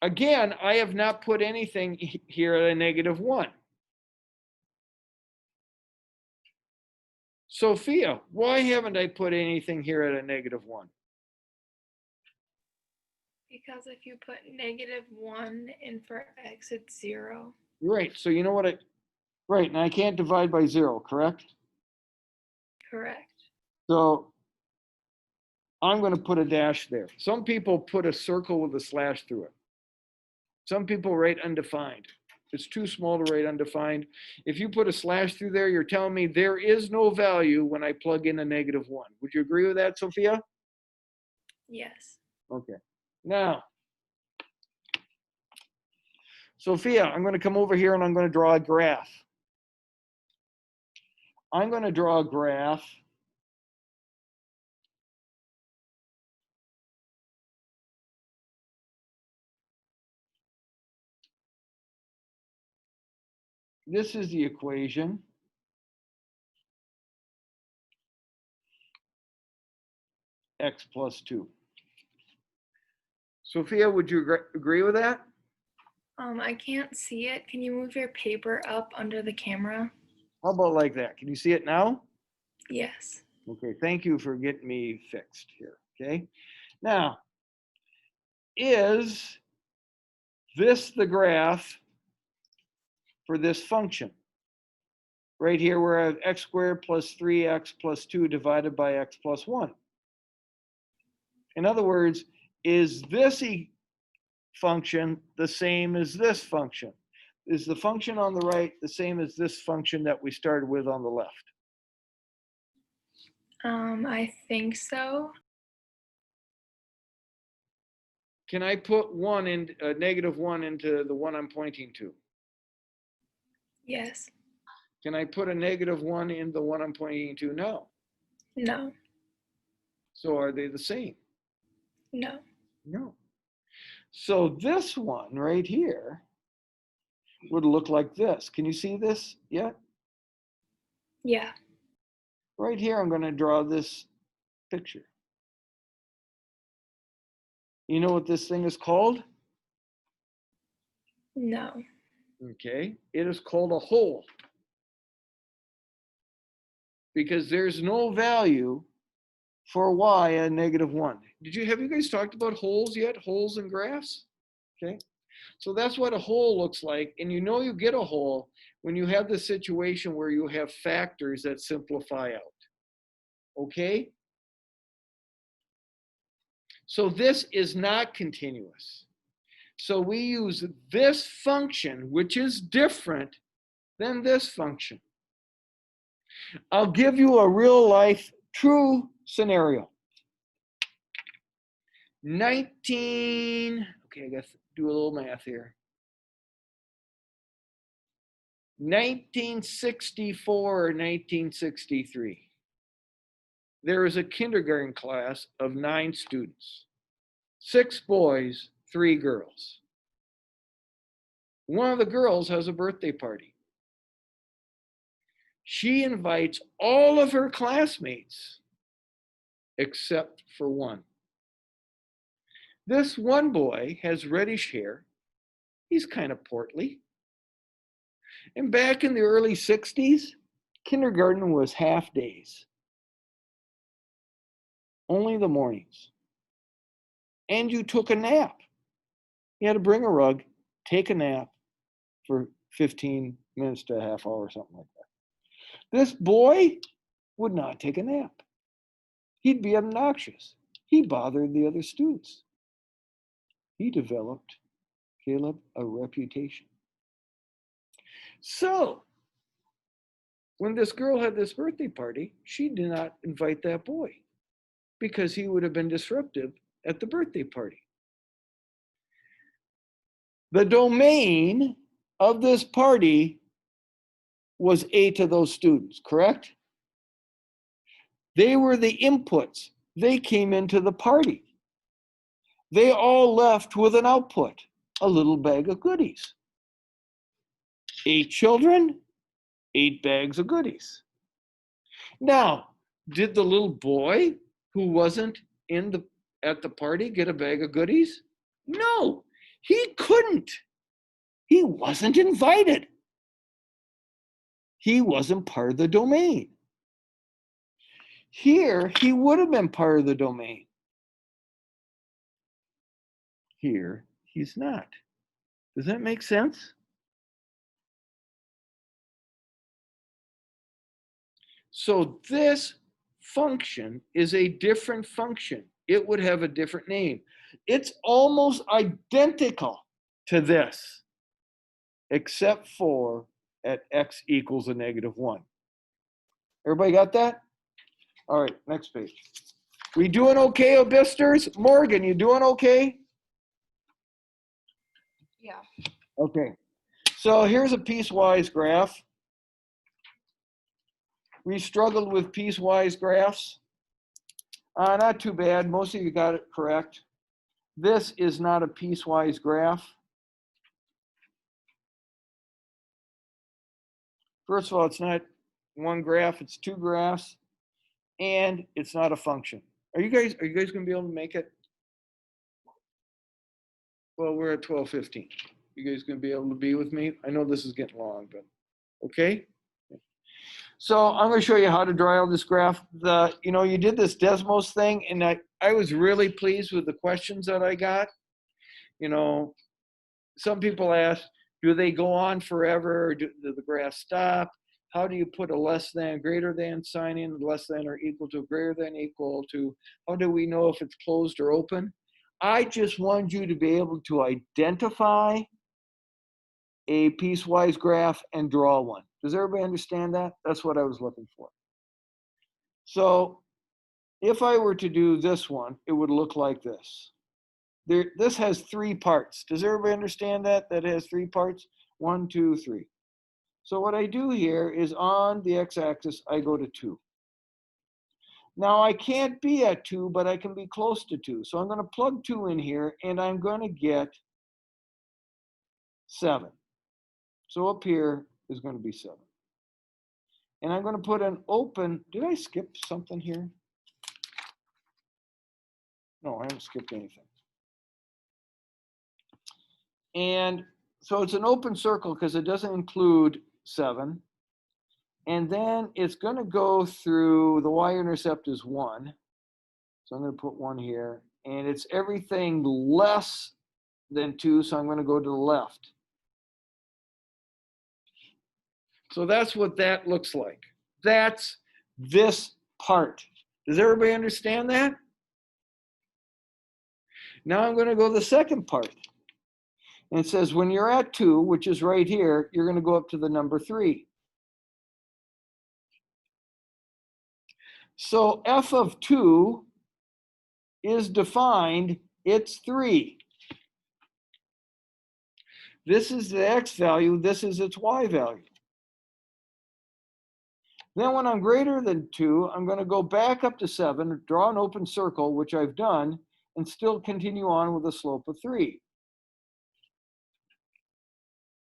again, I have not put anything here at a negative 1. Sophia, why haven't I put anything here at a negative 1? Because if you put -1 in for x, it's 0. Right, so you know what right, and I can't divide by 0, correct? Correct. So I'm going to put a dash there. Some people put a circle with a slash through it. Some people write undefined. It's too small to write undefined. If you put a slash through there, you're telling me there is no value when I plug in a negative 1. Would you agree with that, Sophia? Yes. Okay. Now, Sophia, I'm going to come over here and I'm going to draw a graph. I'm going to draw a graph this is the equation. X plus 2. Sophia, would you agree with that? I can't see it. Can you move your paper up under the camera? How about like that? Can you see it now? Yes. Okay, thank you for getting me fixed here, okay? Now, is this the graph for this function? Right here where I have x squared plus 3x plus 2 divided by x plus 1. In other words, is this function the same as this function? Is the function on the right the same as this function that we started with on the left? I think so. Can I put -1 into the one I'm pointing to? Yes. Can I put a -1 in the one I'm pointing to? No. No. So are they the same? No. No. So this one right here would look like this. Can you see this yet? Yeah. Right here, I'm going to draw this picture. You know what this thing is called? No. Okay. It is called a hole. Because there's no value for y at -1. Have you guys talked about holes yet? Holes in graphs? Okay. So that's what a whole looks like. And you know you get a whole when you have the situation where you have factors that simplify out. Okay? So this is not continuous. So we use this function, which is different than this function. I'll give you a real life true scenario. Okay, I guess do a little math here. 1964 or 1963. There is a kindergarten class of 9 students, 6 boys, 3 girls. One of the girls has a birthday party. She invites all of her classmates except for one. This one boy has reddish hair. He's kind of portly. And back in the early 60s, kindergarten was half days. Only the mornings. And you took a nap. You had to bring a rug, take a nap for 15 minutes to a half hour or something like that. This boy would not take a nap. He'd be obnoxious. He bothered the other students. He developed, Caleb, a reputation. So, when this girl had this birthday party, she did not invite that boy because he would have been disruptive at the birthday party. The domain of this party was 8 of those students, correct? They were the inputs. They came into the party. They all left with an output, a little bag of goodies. 8 children, 8 bags of goodies. Now, did the little boy who wasn't at the party get a bag of goodies? No, he couldn't. He wasn't invited. He wasn't part of the domain. Here, he would have been part of the domain. Here, he's not. Does that make sense? So this function is a different function. It would have a different name. It's almost identical to this, except for at x equals a -1. Everybody got that? All right, next page. We doing okay, Obisters? Morgan, you doing okay? Yeah. Okay. So here's a piecewise graph. We struggled with piecewise graphs. Not too bad. Most of you got it correct. This is not a piecewise graph. First of all, it's not one graph, it's 2 graphs, and it's not a function. Are you guys gonna be able to make it? Well, we're at 12:15. You guys gonna be able to be with me? I know this is getting long, but okay. So I'm going to show you how to draw out this graph. You did this Desmos thing, and I was really pleased with the questions that I got. Some people ask, do they go on forever, or do the graphs stop? How do you put a less than, greater than sign in, less than or equal to, greater than, equal to? How do we know if it's closed or open? I just want you to be able to identify a piecewise graph and draw one. Does everybody understand that? That's what I was looking for. So if I were to do this one, it would look like this. This has 3 parts. Does everybody understand that? That it has 3 parts? 1, 2, 3. So what I do here is on the x-axis, I go to 2. Now I can't be at 2, but I can be close to 2. So I'm going to plug 2 in here, and I'm going to get 7. So up here is going to be 7. And I'm going to put an open, did I skip something here? No, I haven't skipped anything. And so it's an open circle because it doesn't include 7. And then it's going to go through, the y-intercept is 1. So I'm going to put 1 here. And it's everything less than 2, so I'm going to go to the left. So that's what that looks like. That's this part. Does everybody understand that? Now I'm going to go to the second part. And it says when you're at 2, which is right here, you're going to go up to the number 3. So f of 2 is defined, it's 3. This is the x value, this is its y value. Then when I'm greater than 2, I'm going to go back up to 7, draw an open circle, which I've done, and still continue on with a slope of 3.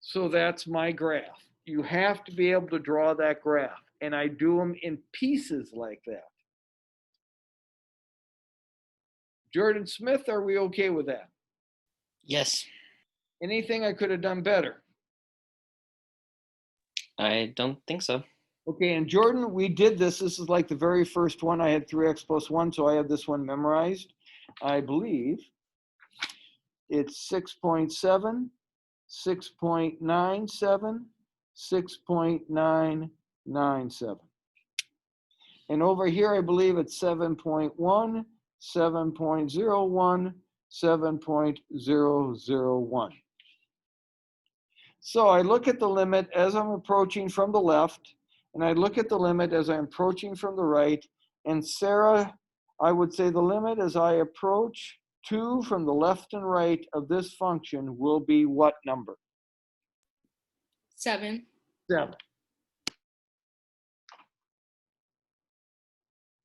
So that's my graph. You have to be able to draw that graph, and I do them in pieces like that. Jordan Smith, are we okay with that? Yes. Anything I could have done better? I don't think so. Okay, and Jordan, we did this. This is like the very first one. I had 3x plus 1, so I have this one memorized. I believe it's 6.7, 6.97, 6.997. And over here, I believe it's 7.1, 7.01, 7.001. So I look at the limit as I'm approaching from the left, and I look at the limit as I'm approaching from the right. And Sarah, I would say the limit as I approach 2 from the left and right of this function will be what number? 7. 7.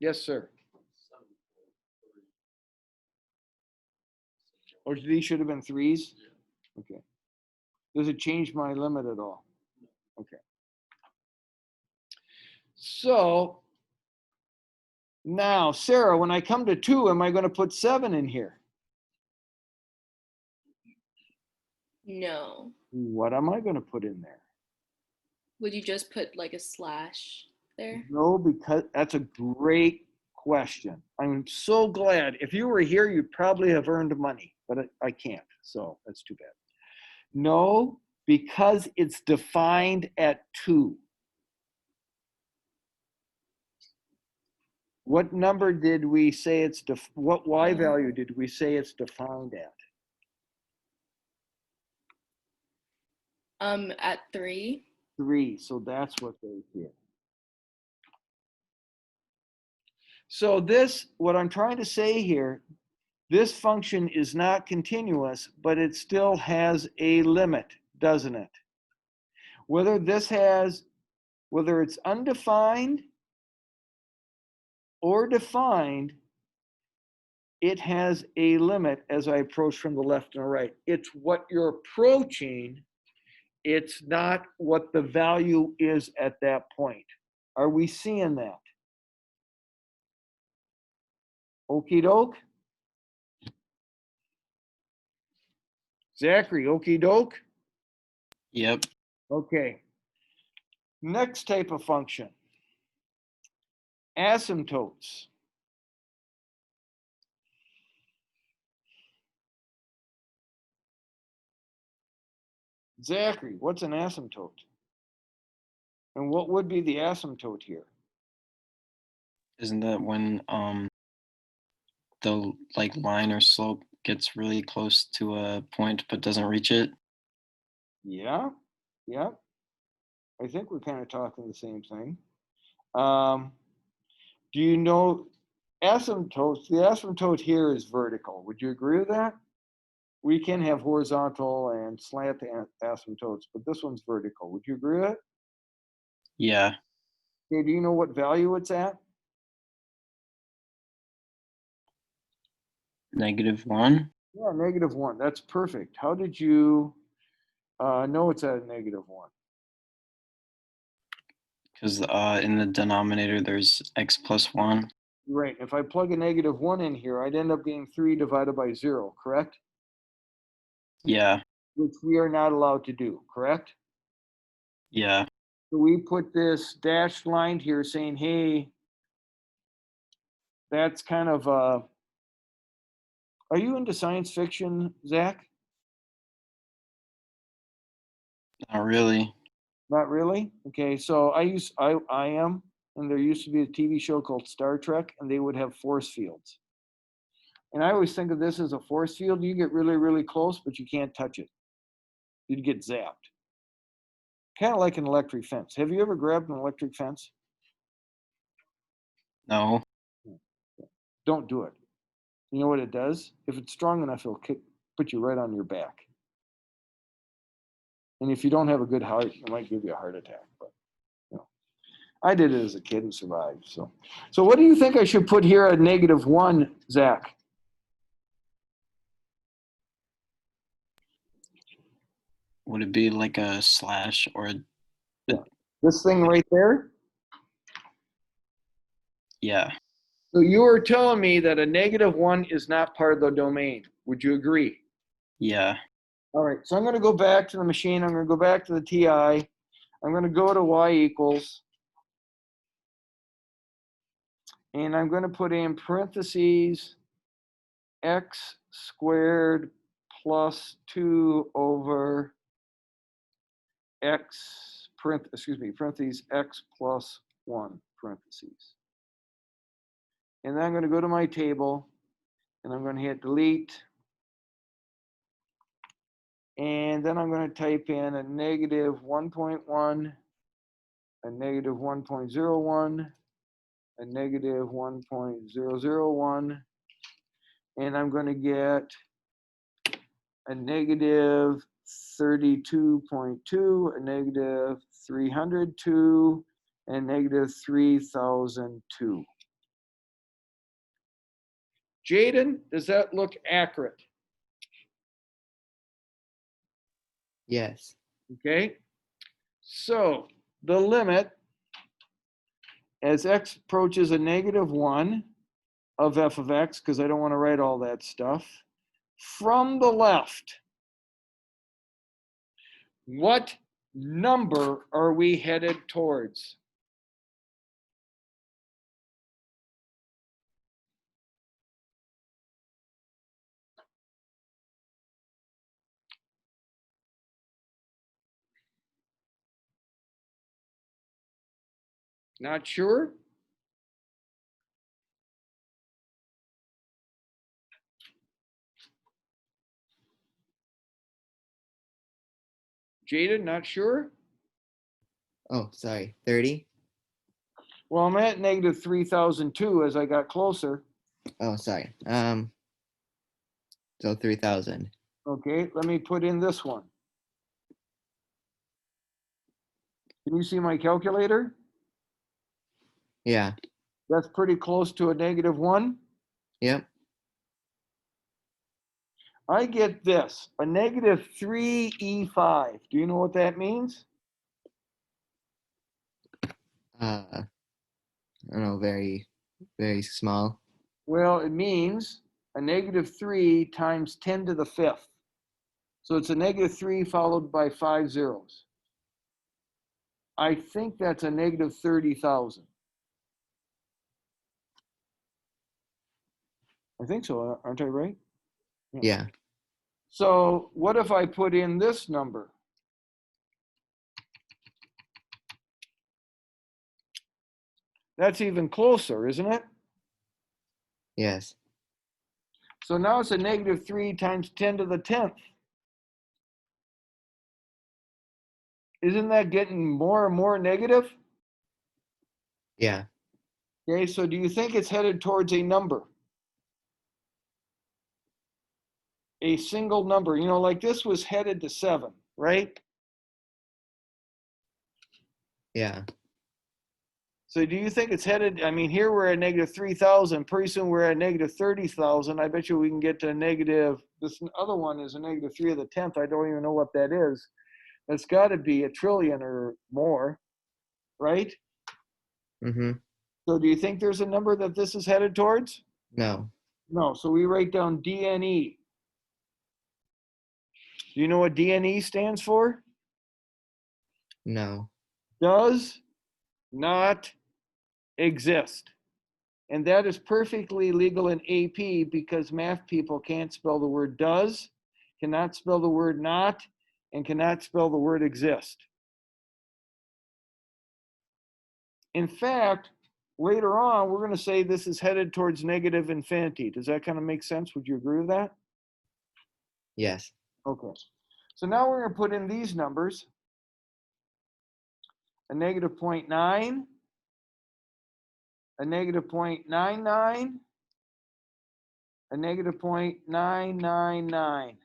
Yes, sir. Or these should have been 3s? Okay. Does it change my limit at all? Okay. So now, Sarah, when I come to 2, am I going to put 7 in here? No. What am I going to put in there? Would you just put like a slash there? No, because that's a great question. I'm so glad. If you were here, you'd probably have earned money, but I can't. So that's too bad. No, because it's defined at 2. What number did we say it's, what y value did we say it's defined at? At 3. 3, so that's what they did. So this, what I'm trying to say here, this function is not continuous, but it still has a limit, doesn't it? Whether it's undefined or defined, it has a limit as I approach from the left and the right. It's what you're approaching. It's not what the value is at that point. Are we seeing that? Okie doke? Zachary, okie doke? Yep. Okay. Next type of function. Asymptotes. Zachary, what's an asymptote? And what would be the asymptote here? Isn't that when the like line or slope gets really close to a point but doesn't reach it? Yeah, yeah. I think we're kind of talking the same thing. Do you know asymptotes? The asymptote here is vertical. Would you agree with that? We can have horizontal and slant asymptotes, but this one's vertical. Would you agree with it? Yeah. Okay, do you know what value it's at? -1. Yeah, -1. That's perfect. How did you know it's at a -1? Because in the denominator there's x plus 1. Right. If I plug a -1 in here, I'd end up getting 3 divided by 0, correct? Yeah. Which we are not allowed to do, correct? Yeah. So we put this dashed line here saying, hey, that's kind of, are you into science fiction, Zach? Not really. Not really? Okay, so I am, and there used to be a TV show called Star Trek, and they would have force fields. And I always think of this as a force field. You get really, really close, but you can't touch it. You'd get zapped. Kind of like an electric fence. Have you ever grabbed an electric fence? No. Don't do it. You know what it does? If it's strong enough, it'll put you right on your back. And if you don't have a good heart, it might give you a heart attack. But you know, I did it as a kid and survived. So what do you think I should put here at -1, Zach? Would it be like a slash or a, This thing right there? yeah, So you were telling me that a -1 is not part of the domain. Would you agree? yeah, All right, so I'm going to go back to the machine. I'm going to go back to the TI. I'm going to go to y equals. And I'm going to put in parentheses x squared plus 2 over x, parentheses x plus 1, parentheses. And then I'm going to go to my table, and I'm going to hit delete. And then I'm going to type in a -1.1, a -1.01, a -1.001, and I'm going to get a -32.2, a -302, and -3002. Jaden, does that look accurate? Yes. Okay. So the limit as x approaches a -1 of f of x, because I don't want to write all that stuff, from the left, what number are we headed towards? Not sure? Jaden, not sure? Oh, sorry. 30? Well, I'm at -3002 as I got closer. Oh, sorry. So 3,000. Okay, let me put in this one. Can you see my calculator? Yeah. That's pretty close to a -1. Yep. I get this, a -3e5. Do you know what that means? I don't know, very, very small. Well, it means a -3 times 10 to the 5th. So it's a -3 followed by 5 zeros. I think that's a -30,000. I think so, aren't I right? Yeah. So what if I put in this number? That's even closer, isn't it? Yes. So now it's a -3 times 10 to the 10th. Isn't that getting more and more negative? Yeah. Okay, so do you think it's headed towards a number? A single number, you know, like this was headed to 7, right? Yeah. So do you think it's headed, I mean, here we're at -3,000, pretty soon we're at -30,000. I bet you we can get to this other one is a -3 to the 10th. I don't even know what that is. That's got to be a trillion or more, right? Mm-hmm. So do you think there's a number that this is headed towards? No. No, so we write down DNE. Do you know what DNE stands for? No. Does not exist. And that is perfectly legal in AP because math people can't spell the word does, cannot spell the word not, and cannot spell the word exist. In fact, later on, we're going to say this is headed towards negative infinity. Does that kind of make sense? Would you agree with that? Yes. Okay. So now we're going to put in these numbers. A negative 0.9, a negative 0.99, a negative 0.999.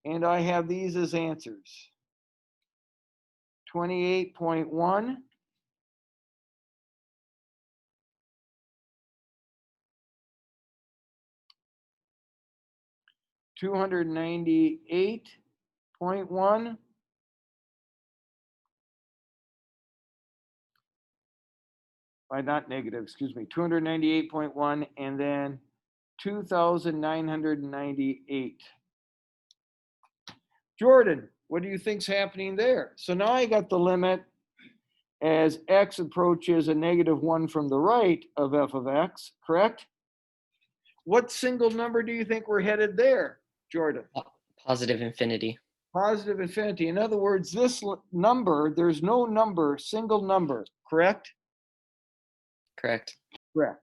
And I have these as answers. 28.1, 298.1, not negative, excuse me, 298.1, and then 2,998. Jordan, what do you think's happening there? So now I got the limit as x approaches a negative 1 from the right of f of x, correct? What single number do you think we're headed there, Jordan? Positive infinity. Positive infinity. In other words, this number, there's no number, single number, correct? Correct. Correct.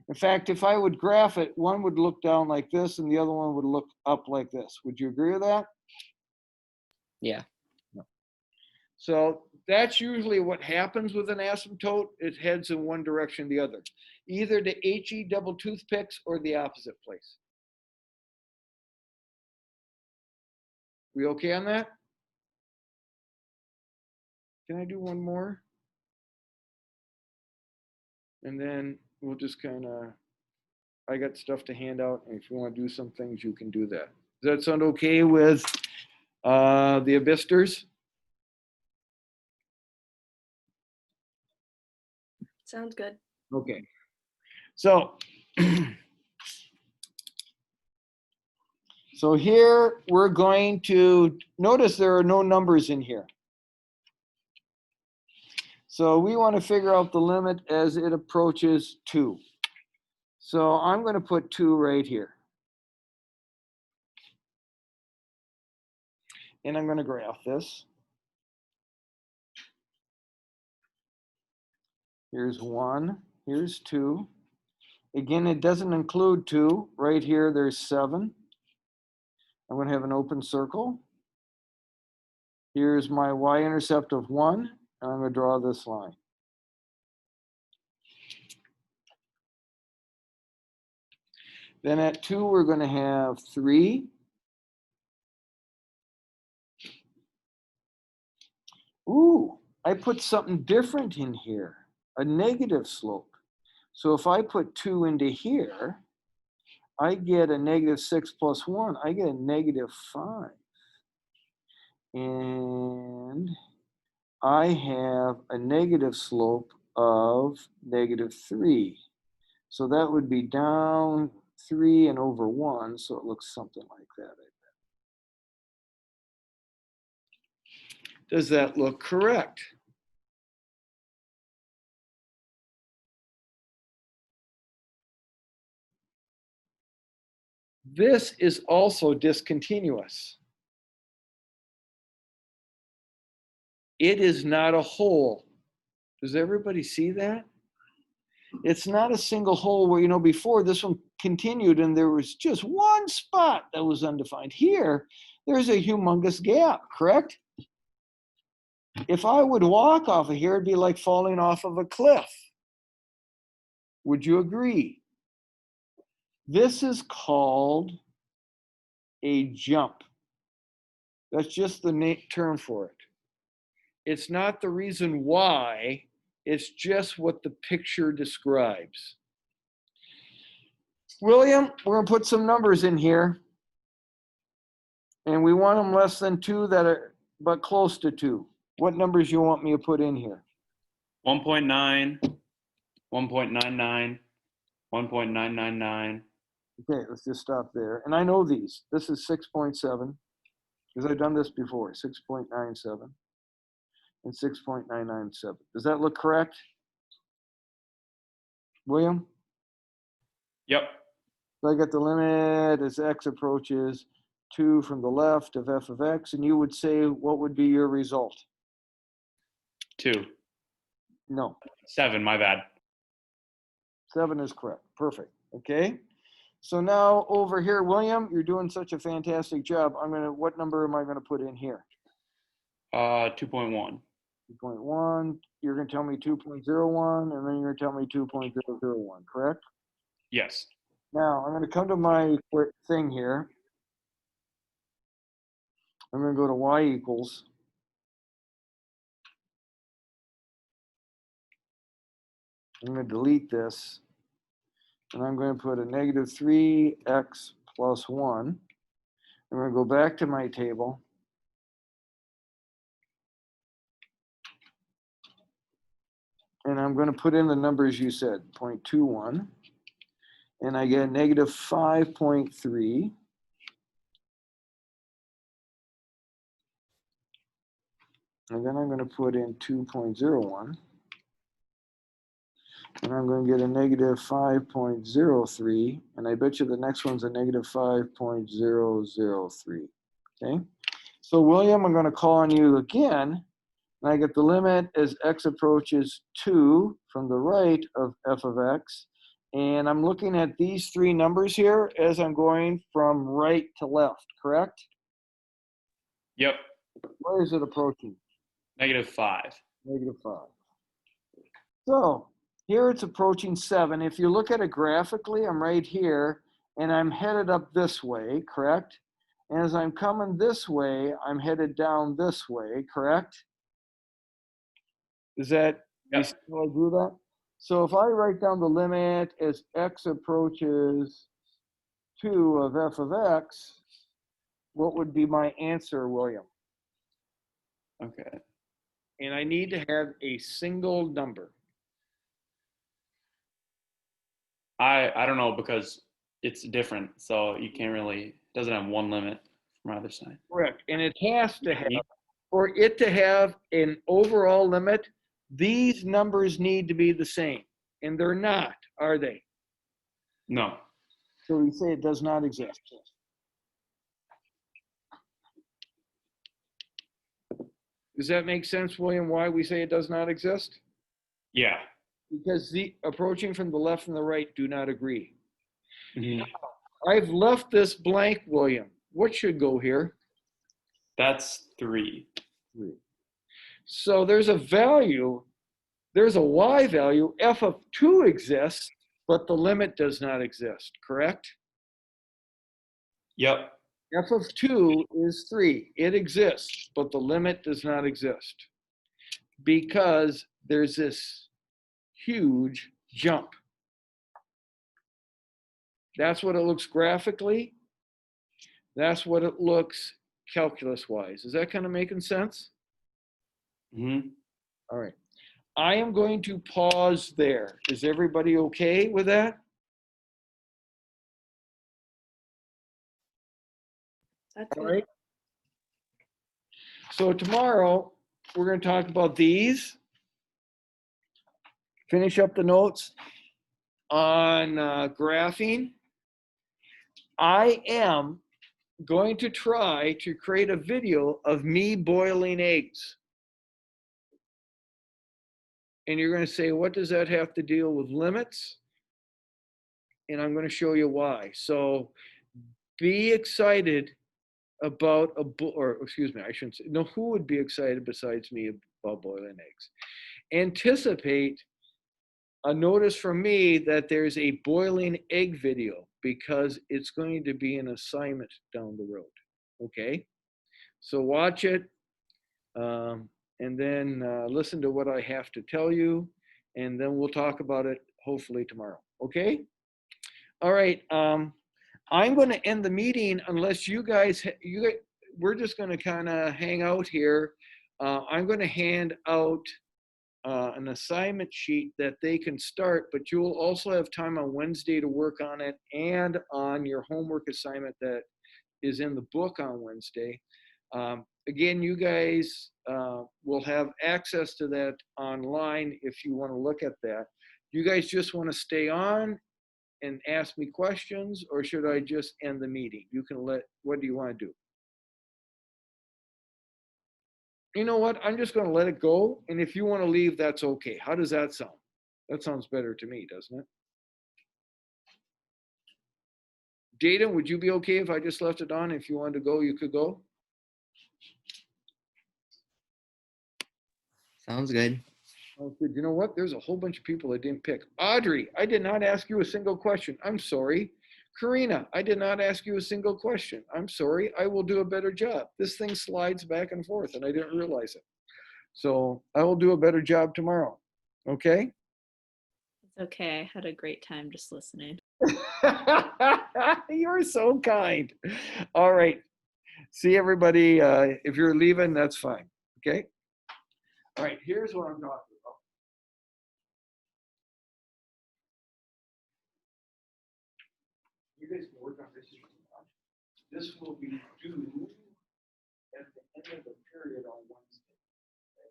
In fact, if I would graph it, one would look down like this and the other one would look up like this. Would you agree with that? Yeah. So that's usually what happens with an asymptote. It heads in one direction or the other, either to HE double toothpicks or the opposite place. We okay on that? Can I do one more? And then we'll just kind of, I got stuff to hand out, and if you want to do some things, you can do that. Does that sound okay with the Abysters? Sounds good. Okay. So, so here we're going to, notice there are no numbers in here. So we want to figure out the limit as it approaches 2. So I'm going to put 2 right here. And I'm going to graph this. Here's 1, here's 2. Again, it doesn't include 2. Right here, there's 7. I'm going to have an open circle. Here's my y-intercept of 1, and I'm going to draw this line. Then at 2, we're going to have 3. Ooh, I put something different in here, a negative slope. So if I put 2 into here, I get a negative 6 plus 1. I get a negative 5. And I have a negative slope of negative 3. So that would be down 3 and over 1. So it looks something like that, I bet. Does that look correct? This is also discontinuous. It is not a hole. Does everybody see that? It's not a single hole where, you know, before this one continued and there was just one spot that was undefined. Here, there's a humongous gap, correct? If I would walk off of here, it'd be like falling off of a cliff. Would you agree? This is called a jump. That's just the term for it. It's not the reason why, it's just what the picture describes. William, we're gonna put some numbers in here. And we want them less than 2 that are, but close to 2. What numbers you want me to put in here? 1.9, 1.99, 1.999. Okay, let's just stop there. And I know these. This is 6.7, because I've done this before, 6.97 and 6.997. Does that look correct? William? Yep. So I got the limit as x approaches 2 from the left of f of x, and you would say, what would be your result? 2. No, 7, my bad. 7 is correct. Perfect. Okay. So now over here, William, you're doing such a fantastic job. What number am I going to put in here? 2.1. 2.1. You're going to tell me 2.01, and then you're going to tell me 2.001, correct? Yes. Now, I'm going to come to my thing here. I'm going to go to y equals. I'm going to delete this. And I'm going to put a negative 3x plus 1. I'm going to go back to my table. And I'm going to put in the numbers you said, 0.21. And I get negative 5.3. And then I'm going to put in 2.01. And I'm going to get a negative 5.03. And I bet you the next one's a negative 5.003. Okay? So William, I'm going to call on you again. And I get the limit as x approaches 2 from the right of f of x. And I'm looking at these 3 numbers here as I'm going from right to left, correct? Yep. Where is it approaching? Negative 5. Negative 5. So here it's approaching 7. If you look at it graphically, I'm right here, and I'm headed up this way, correct? And as I'm coming this way, I'm headed down this way, correct? Is that, you Yep. see how I do that? So if I write down the limit as x approaches 2 of f of x, what would be my answer, William? Okay. And I need to have a single number. I don't know because it's different, so you can't really, doesn't have one limit from either side. Correct. And it has to have, for it to have an overall limit, these numbers need to be the same. And they're not, are they? No. So we say it does not exist. Does that make sense, William, why we say it does not exist? Yeah. Because the approaching from the left and the right do not agree. Mhm. I've left this blank, William. What should go here? That's 3. 3. So there's a value, there's a y value, f of 2 exists, but the limit does not exist, correct? Yep. F of 2 is 3. It exists, but the limit does not exist because there's this huge jump. That's what it looks graphically. That's what it looks calculus-wise. Is that kind of making sense? Mm-hmm. All right. I am going to pause there. Is everybody okay with that? That's All good. right. So tomorrow, we're going to talk about these. Finish up the notes on graphing. I am going to try to create a video of me boiling eggs. And you're going to say, what does that have to deal with limits? And I'm going to show you why. So be excited about excuse me, I shouldn't say, no, who would be excited besides me about boiling eggs? Anticipate a notice from me that there's a boiling egg video because it's going to be an assignment down the road. Okay, so watch it and then listen to what I have to tell you, and then we'll talk about it hopefully tomorrow. Okay. All right. I'm going to end the meeting unless you guys, we're just going to kind of hang out here. I'm going to hand out an assignment sheet that they can start, but you will also have time on Wednesday to work on it and on your homework assignment that is in the book on Wednesday. Again, you guys will have access to that online if you want to look at that. You guys just want to stay on and ask me questions, or should I just end the meeting? You can what do you want to do? You know what? I'm just going to let it go. And if you want to leave, that's okay. How does that sound? That sounds better to me, doesn't it? Jaden, would you be okay if I just left it on? If you wanted to go, you could go. Sounds good. Oh, good. You know what? There's a whole bunch of people that didn't pick. Audrey, I did not ask you a single question. I'm sorry. Karina, I did not ask you a single question. I'm sorry. I will do a better job. This thing slides back and forth and I didn't realize it. So I will do a better job tomorrow. Okay? It's okay. I had a great time just listening. You're so kind. All right. See everybody. If you're leaving, that's fine. Okay? All right. Here's what I'm talking about. You guys can work on this if you want. This will be due at the end of the period on Wednesday. Okay?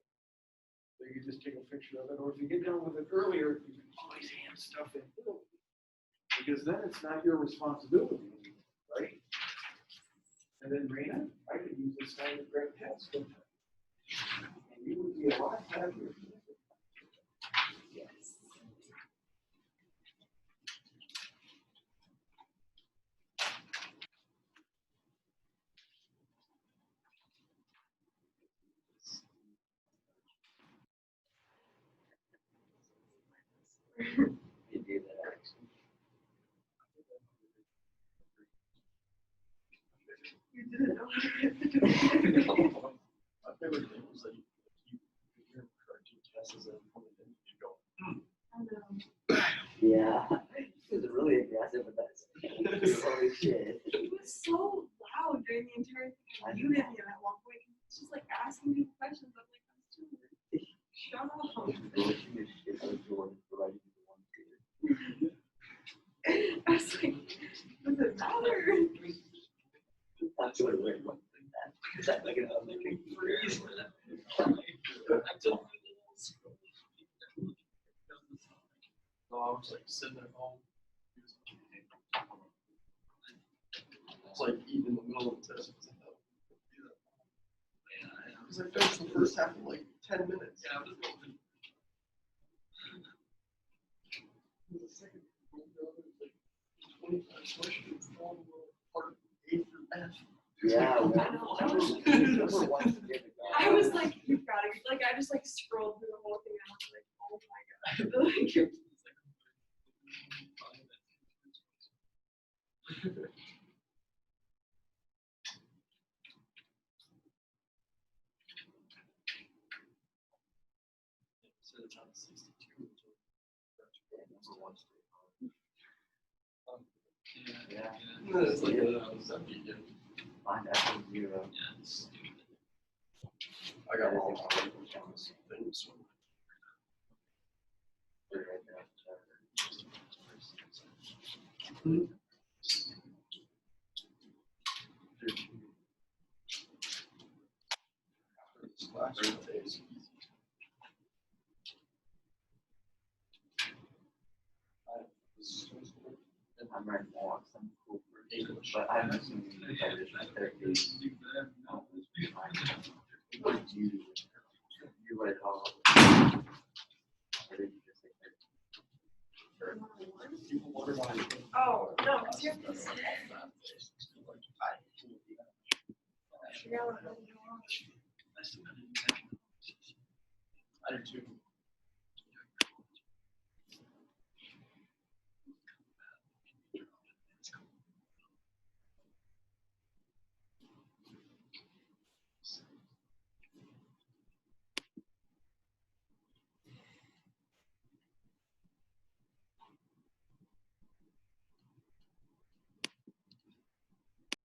So you just take a picture of it, or if you get done with it earlier, you can always hand stuff in early. Because then it's not your responsibility anymore, right? And then Raina, I could use this time to grab tabs. And you would be a lot happier. Yes. You do that actually. You did it. My favorite thing was that you hear correcting guesses and you go, yeah, he was really aggressive with that. Holy shit. He was so loud during the entire thing. I muted him at one point. He's just like asking me questions. I'm like, that's too weird. Shut up. I was like, does it matter? That's what it went like that. Is that like an freeze? I don't No, I was like sitting at home. It's like eating in the middle of the test. Because I finished the first half in like 10 minutes. Yeah, I was going. The second, like 25 questions, all part A through F. Yeah, I was like, you've got it. Like, I just like scrolled through the whole thing and I was like, oh my god. Yeah. It's like a subject. Find out zero. Yes. I got all my things. I'm writing more some cool for English, but I'm assuming that is therapy. You write all. Or did you just say Oh, no, because you have to say I do too.